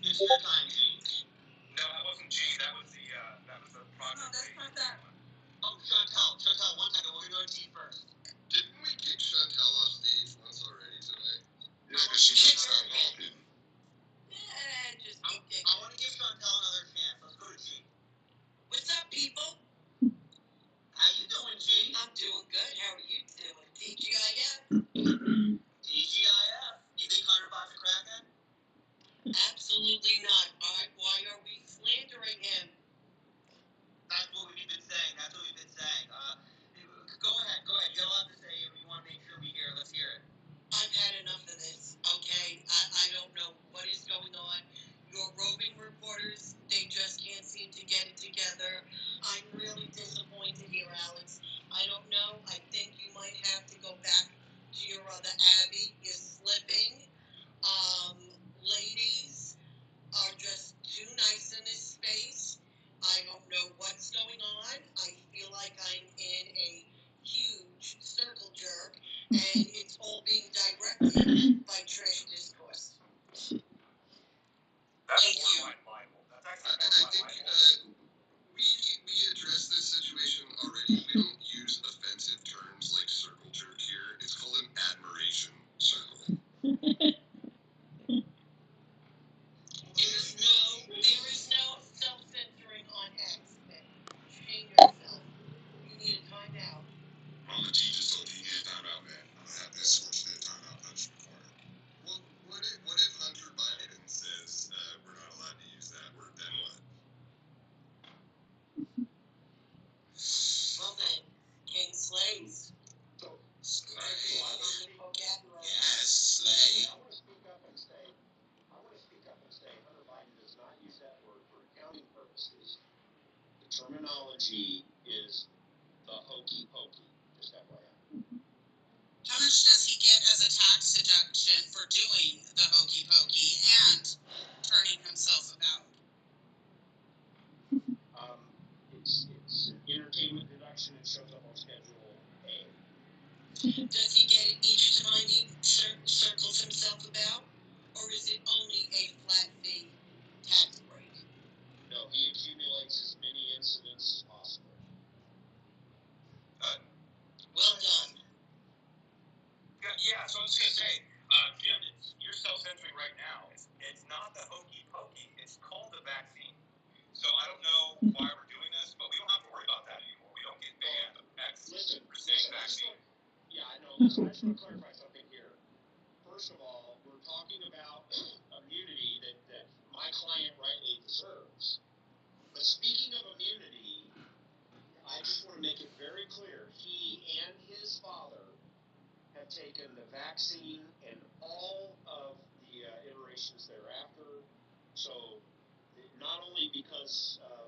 It's your time, Gene. No, that wasn't Gene. That was the project. No, that's not that one. Oh, Chantal, one second. We're gonna go to Gene first. Didn't we kick Chantal off stage once already today? Yeah, because she can't stop talking. Just I want to give Chantal another chance. Let's go to Gene. What's up, people? How you doing, Gene? I'm doing good. How are you doing? TGIF? DGIF. You think Hunter bought the crackhead? Absolutely not. Why are we slandering him? That's what we've been saying. Go ahead. You got a lot to say. We want to make sure we hear. Let's hear it. I've had enough of this, okay? I don't know what is going on. Your roving reporters, they just can't seem to get it together. I'm really disappointed here, Alex. I don't know. I think you might have to go back to your other Abby. You're slipping. Ladies are just too nice in this space. I don't know what's going on. I feel like I'm in a huge circle jerk, and it's all being directed by trash discourse. That's Thank you. borderline libel. That's I actually think borderline libel. we addressed this situation already. We don't use offensive terms like circle jerk here. It's called an admiration circle. There is no self-censoring on X. Shame yourself. You need a timeout. Mama G just told you get a timeout, man. I'm gonna have this fortunate timeout punishment for it. Well, what if Hunter Biden says we're not allowed to use that word? Then what? Well then, King slays. Slay. Vocabulary. Yes, slay. I want to speak up and say, Hunter Biden does not use that word for accounting purposes. The terminology is the hokey pokey. Just that way. How much does he get as a tax deduction for doing the hokey pokey and turning himself about? It's entertainment deduction. It shows up on Schedule A. Does he get it each time he circles himself about? Or is it only a flat fee tax break? No, he accumulates as many incidents as possible. Well done. Yeah, so I was gonna say, Jim, you're self-censoring right now. It's not the hokey pokey. It's called the vaccine. So I don't know why we're doing this, but we don't have to worry about that anymore. We don't get banned for saying vaccine. Yeah, I know. Listen, I just want to clarify something here. First of all, we're talking about immunity that my client rightly deserves. But speaking of immunity, I just want to make it very clear, he and his father have taken the vaccine and all of the iterations thereafter. So not only because of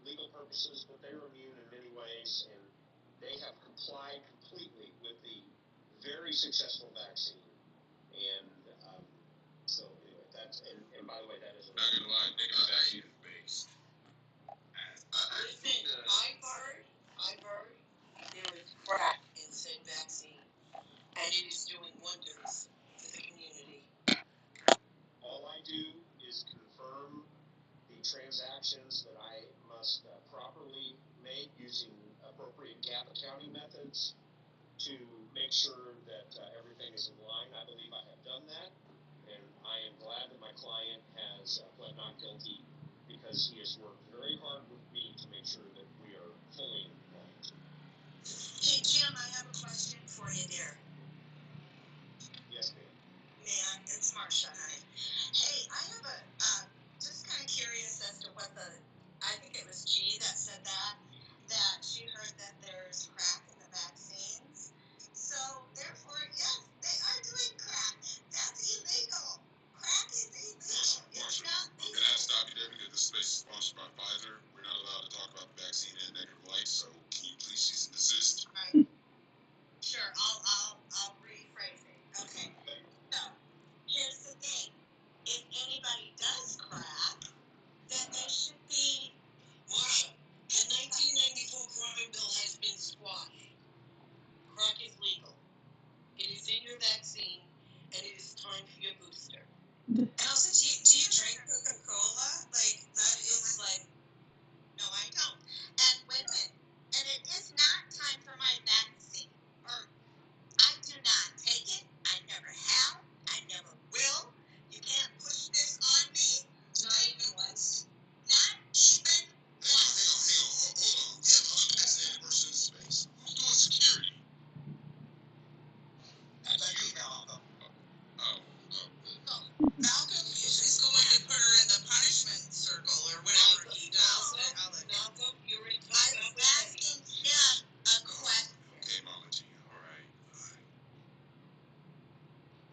legal purposes, but they're immune in many ways, and they have complied completely with the very successful vaccine. And so anyway, that's and by the way, that is Not gonna lie, thinking of vaccine is based. Listen, I've heard there is crack in said vaccine, and it is doing wonders for the community. all I do is confirm the transactions that I must properly make using appropriate GAAP accounting methods to make sure that everything is in line. I believe I have done that, and I am glad that my client has pled not guilty because he has worked very hard with me to make sure that we are fully in compliance. Hey, Jim, I have a question for you there. Yes, ma'am. Man, it's Marsha, honey. Hey, I have just kind of curious as to what I think it was G that said that she heard that there's crack in the vaccines. So, therefore, yes, they are doing crack. That's illegal. Crack is illegal. It's Marsha, not I'm gonna have to stop you there because this space is sponsored by Pfizer. We're not allowed to talk about the vaccine in a negative light, so can you please cease and desist? Right. Sure, I'll And also, do you drink Coca-Cola? Like, that is like, No, I don't. And wait a minute. And it is not time for my vaccine. Or I do not take it. I never have. I never will. You can't push this on me. Not even once. Not even once. Hold on. We have unvaccinated person in space. Who's doing security? That's me, Malcolm. Malcolm is going to put her in the punishment circle or whatever he does to Alex. Malcolm, you're I'm asking him a question. Okay, Mama G. All right.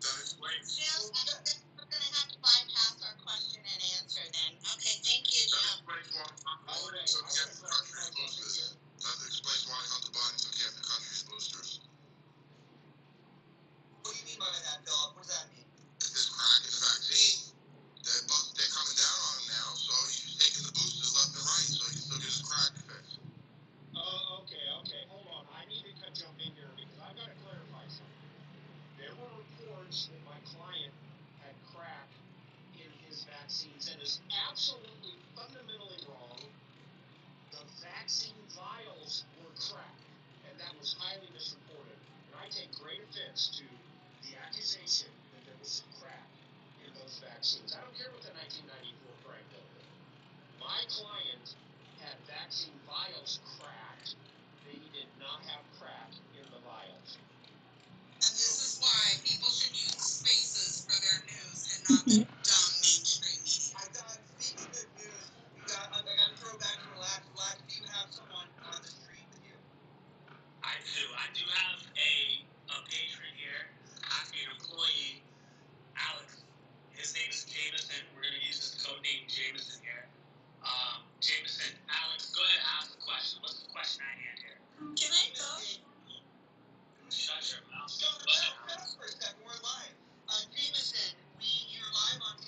That explains. Jim, I think we're going to have to bypass our question and answer then. Okay, thank you, That Jim. explains why Hunter Biden took half the country's boosters. That explains why Hunter Biden took half the country's boosters. What do you mean by that, Philip? What does that mean? If there's crack in the vaccine, they're coming down on him now, so he's taking the boosters left and right, so he can still get his crack fix. Okay, hold on. I need to jump in here because I've got to clarify something. There were reports that my client had crack in his vaccines, and is absolutely fundamentally wrong. The vaccine vials were crack, and that was highly misreported. And I take great offense to the accusation that there was some crack in those vaccines. I don't care what the 1994 crack bill did. My client had vaccine vials cracked. They did not have crack in the vials. And this is why people should use spaces for their news and not the dumb mainstream media. I got, speaking of news, I got to throw back to relax. Relax, do you have someone on the street with you? I do have a patron here, actually an employee, Alex. His name is Jameson. We're gonna use his code name Jameson here. Jameson, Alex, go ahead and ask the question. What's the question at hand here? Can I go? Shut your mouth. Shut Go ahead, up Alex. for a second. We're live. Jameson, you're live on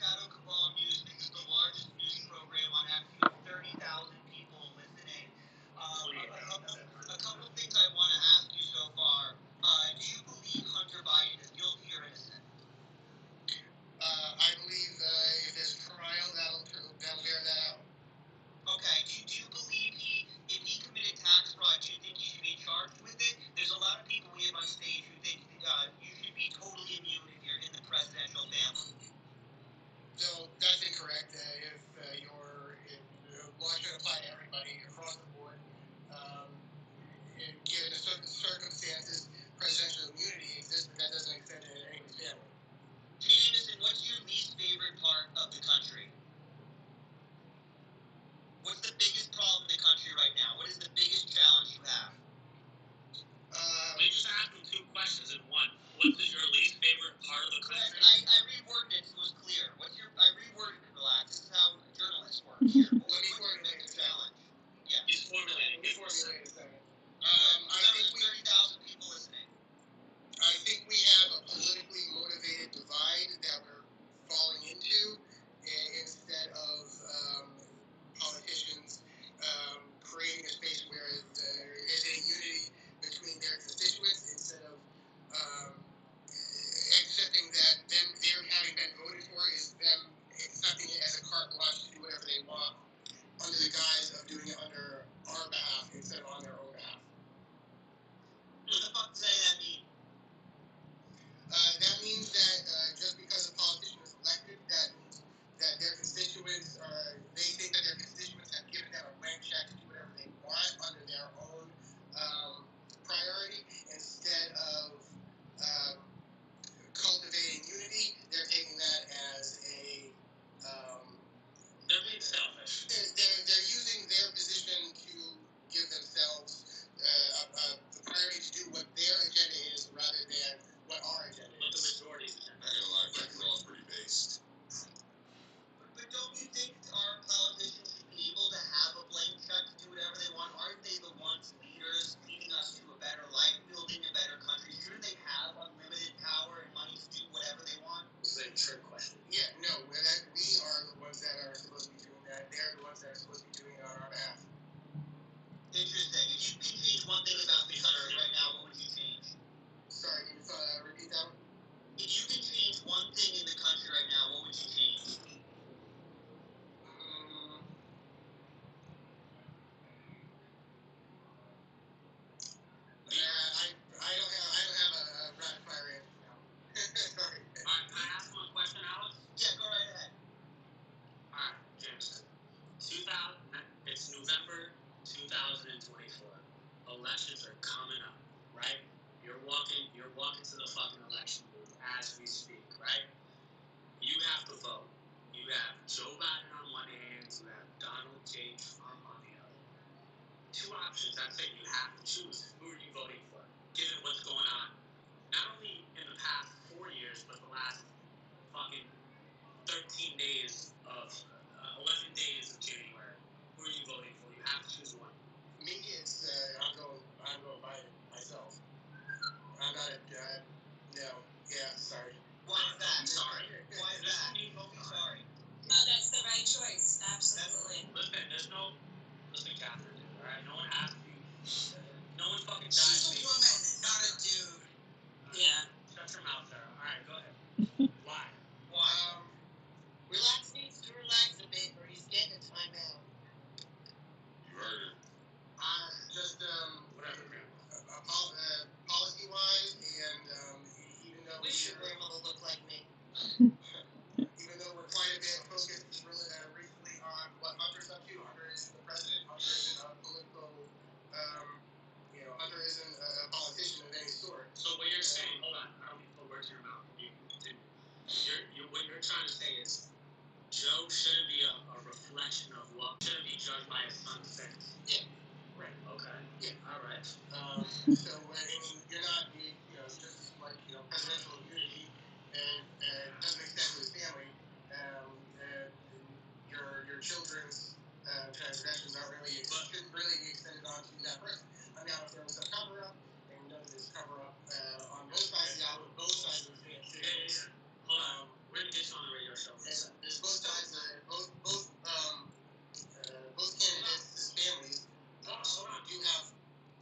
right? You have to vote. You have Joe Biden on one hand, you have Donald J. Trump on the other. Two options. That's it. You have to choose. Who are you voting for? Given what's going on, not only in the past 4 years, but the last fucking 13 days of 11 days of January. Who are you voting for? You have to choose one. Me, it's I'm going Biden myself. I'm not a no. Yeah, sorry. Why is that? I'm sorry. Why is that? Don't be sorry. No, that's the right choice. Absolutely. Listen, Catherine, dude. All right, no one asked you. No one fucking died. She's a woman, not a dude. Yeah. Shut your mouth, Sarah. All right, go ahead. Why? Relax needs to relax a bit, or he's getting a timeout. You heard her. Just Whatever, man. policy-wise, and even though Wish your grandmother looked like me. even though we're quite a bit focused recently on what Hunter's up to, Hunter isn't the president. Hunter isn't a political, Hunter isn't a politician of any sort. So what you're saying? Hold on. I don't mean to put words in your mouth. You continue. What you're trying to say is Joe shouldn't be a reflection of what shouldn't be judged by his son's sins. Yeah. Right. Okay. Yeah. All right. So you're not, just like presidential immunity, and doesn't extend to his family. Your children's transgressions shouldn't really be extended onto that person. I mean, if there was a cover up, and this cover up on both sides of the aisle, both sides of the fence. Yeah. Hold on. We're gonna get you on the radio show. There's both sides of both candidates' families do have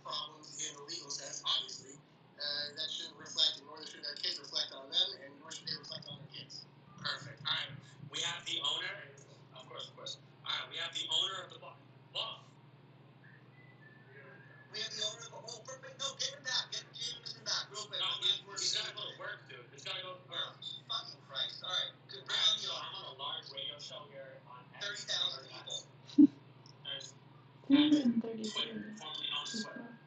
problems in the legal sense, obviously. That shouldn't reflect, nor should their kids reflect on them, and nor should they reflect on their kids. Perfect. All right. We have the owner. Of course. All right. We have the owner of the bar. We have the owner of the whole perfect. No, get him back. Get Jameson back real quick. No, he's gotta go to work, dude. He's gotta go to work. Fucking Christ. All right. Bring on the owner. I'm on a large radio show here on 30,000 people. There's 333 Twitter, formerly known as Twitter. people.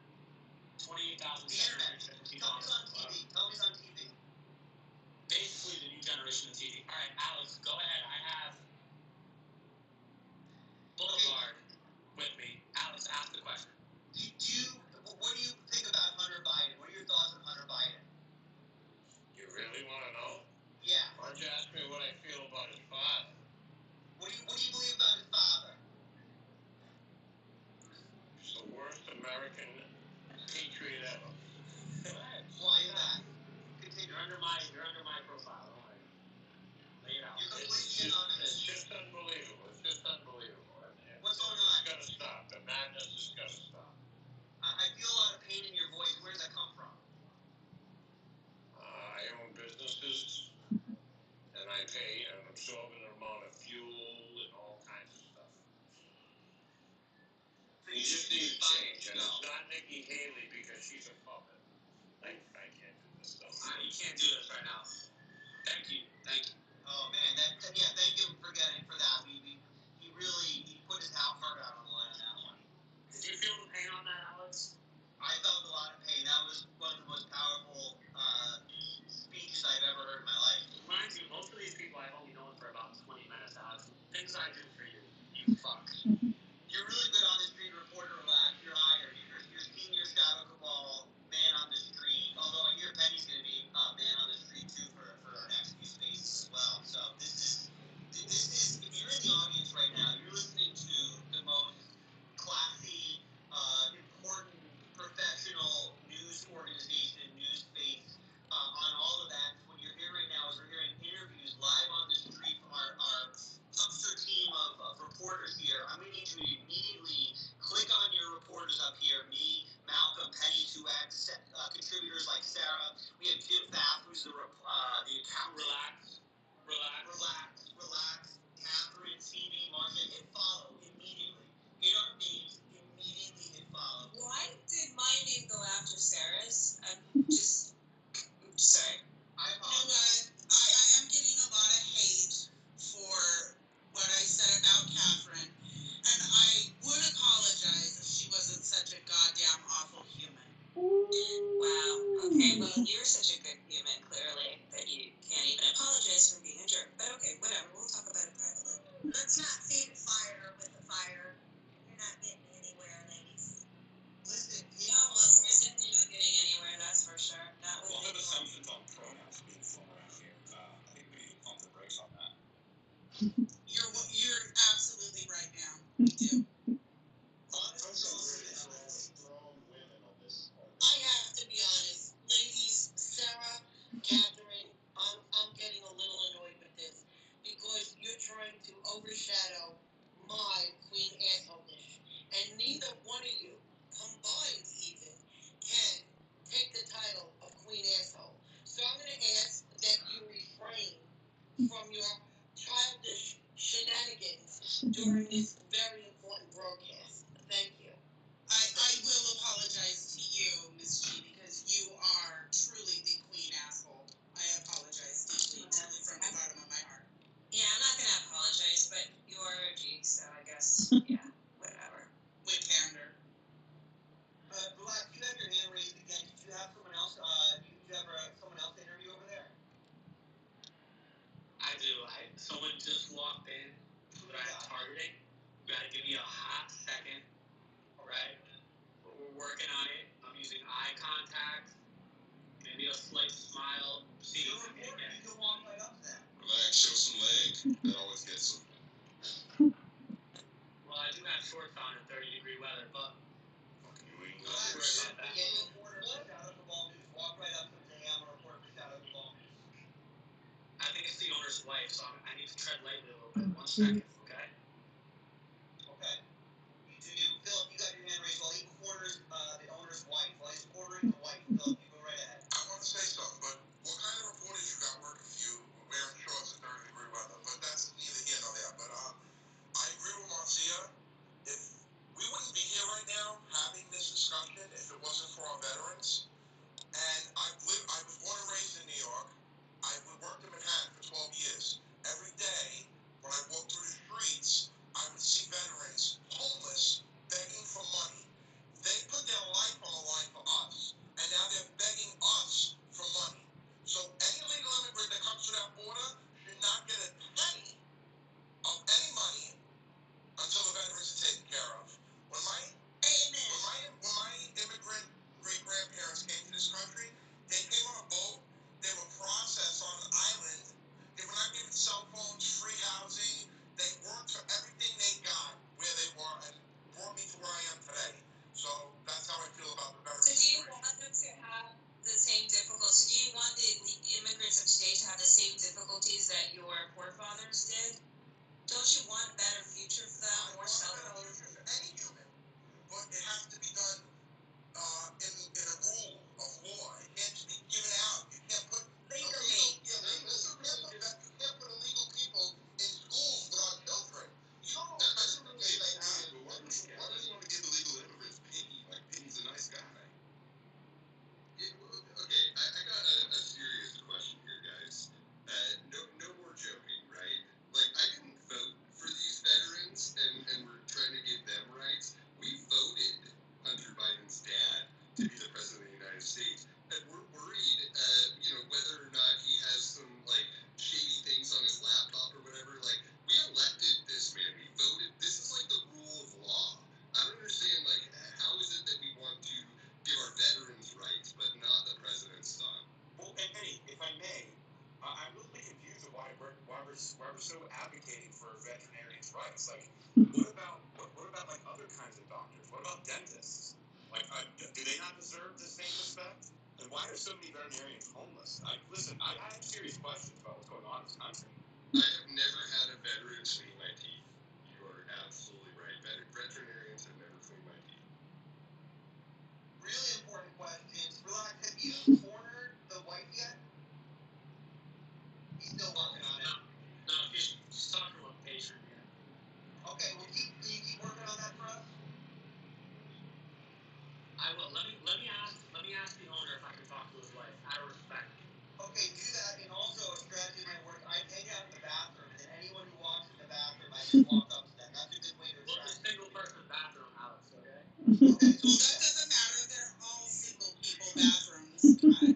28,000 The internet. Tell me it's on TV. Tell me it's on TV. Basically, the new generation of TV. All right, Alex, go ahead. I have Boulevard with me. Alex, ask the question. What do you think about Hunter Biden? What are your thoughts on Hunter Biden? You really want to know? Yeah. Why don't you ask me what I feel about his father? What do you believe about his father? He's the worst American patriot ever. Why is that? Continue. You're under my profile. Don't worry. Lay it out. You're completely anonymous. It's just unbelievable. What's going on? It's gotta stop. The madness has gotta stop. I feel a lot of pain in your voice. Where does that come from? I own businesses, and I pay an absorbent amount of fuel and all kinds of stuff. You just need change, and it's not Nikki Haley because she's a puppet. I can't do this stuff. You can't do this right now. Thank you. Oh man, thank him for that. He put his heart out on the line on that one. Did you feel the pain on that, Alex? I felt a lot of pain. That was one of the most powerful speeches I've ever heard in my life. Mind you, most of these people I've only known for about 20 minutes, Alex. Things I do for you, you fuck. You're really good on the street reporter, relax. You're hired. You're senior shadow cabal man on the street. Although I hear Penny's going to be man on the street too for our next few spaces as well. So this is if you're in the audience right now, you're listening to the most classy, important, professional news organization, news space on all of that. What you're hearing right now is we're hearing interviews live on the street from our Humpster team of reporters here. I'm going to need you to immediately click on your reporters up here. Me, Malcolm, Penny, 2X, contributors like Sarah. We have Jim Pfaff, who's the accountant. Relax. Catherine, Phoebe, Marcia, hit follow immediately. Hit our names, immediately hit follow. Why did my name go after Sarah's? I'm sorry. I You know apologize. what? I am getting a lot of hate for what I said about Catherine, and I would apologize if she wasn't such a goddamn awful human. Wow. Okay, well, you're such a good human, clearly, that you can't even apologize. You're absolutely right now. Me too. I have to be honest, ladies, Sarah, Catherine, I'm getting a little annoyed with this because you're trying to overshadow my queen assholeness, and neither one of you combined even can take the title of queen asshole. So I'm going to ask that you refrain from your childish shenanigans during this very important broadcast. Thank you. I will apologize to you, Miss G, because you are truly the queen asshole. I apologize deeply from the bottom of my heart. Yeah, I'm not gonna apologize, but you are a geek, so I guess, yeah, whatever. With candor. Black, you have your hand raised again. Did you have someone else? Did you have someone else to interview over there? I do. Someone just walked in that I'm targeting. You gotta give me a hot second, right? But we're working on it. I'm using eye contact, maybe a slight smile. See if we can get it. You can walk right up to that. Relax, show some leg. That always gets them. Well, I do have shorts on in 30-degree weather, but Fucking New England. not too worried about that. Yeah, you reporter for Shout Out Cabal News. Walk right up to him and say, hey, I'm a reporter for Shout Out Cabal News. I think it's the owner's wife, so I need to tread lightly a little bit. 1 second, okay? Okay. You do. Philip, you got your hand raised while he corners the owner's wife. While he's cornering the wife. Philip, you go right ahead. I want to say something, but what kind of reporters you got working for you wearing shorts in 30-degree weather? But that's neither here nor there. But I agree with Marcia. If we wouldn't be here right now having this discussion if it wasn't for our veterans. And I was born and raised in New York. I worked in Manhattan for 12 years. Every day when I walked through the streets, I would see veterans homeless begging for money. They put their life on the line for us, and now they're begging us for money. So any illegal immigrant that comes to that border should not get a penny of any money until the veterans are taken care of. When my immigrant great-grandparents came to this country, they came on a boat, they were processed on an island, they were not given cell phones, free housing, they worked for everything they got where they were and brought me to where I am today. So that's how I feel about the veterans. So do you want them to have the same difficulties? So do you want the immigrants of today to have the same difficulties that your forefathers did? Don't you want a better future for them, more self-help? Future for any human, but it has to be done in a rule of law. It can't just be given out. You can't put Legally. You can't put illegal people in schools with our children. That's a really good idea. But why does he want to give illegal immigrants pity? Like pity's a nice guy. Yeah, well, okay, I got a serious question here, guys. No more joking, right? Like, I didn't vote for these veterans, and we're trying to give them rights. We voted Hunter Biden's dad to be the president of the United States, and we're worried, whether or not he has some, like, shady things on his laptop or whatever. Like, we elected this man. We voted. This is, like, the rule of law. I don't understand, like, how is it that we want to give our veterans rights, but not the president's son? Well, and Eddie, if I may, I'm a little bit confused of why we're so advocating for veterinarians' rights. Like, what about like other kinds of doctors? What about dentists? Like, do they not deserve the same respect? And why are so many veterinarians homeless? Listen, I have serious questions about what's going on in this country. I have never had a veteran clean my teeth. You are absolutely right. Veterinarians have never cleaned my teeth. Really important questions. Relax. Have you cornered the wife yet? He's still working on it. No, just talking about patient, yeah. Okay, well, can you keep working on that for us? I will. Let me ask the owner if I can talk to his wife out of respect. Okay, do that, and also a strategy might work. I hang out in the bathroom, and then anyone who walks in the bathroom, I just walk up to them. That's a good way to Well, it's a attract. single person bathroom, Alex. Okay. Okay, so Well, that doesn't matter. They're all single people bathrooms. Come on.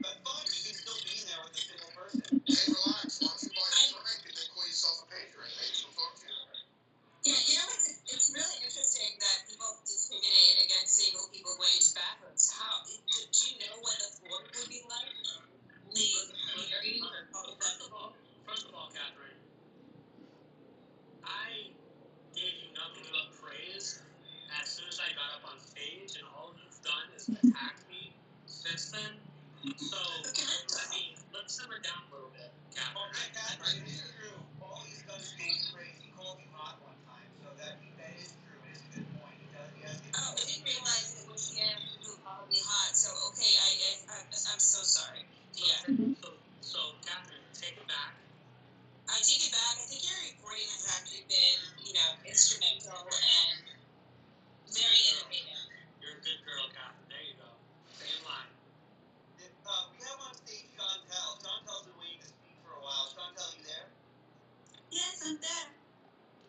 that's fine. You can still be in there with a single person. Hey, relax. Why don't you buy a drink and then call yourself a patron? Maybe she'll talk to you. Yeah, you know, it's really interesting that people discriminate against single people going to bathrooms. Do you know what the floor would be like? First of all, Catherine, So, I mean, let's simmer down a little bit, Captain. All right, Captain, here's your all these guns being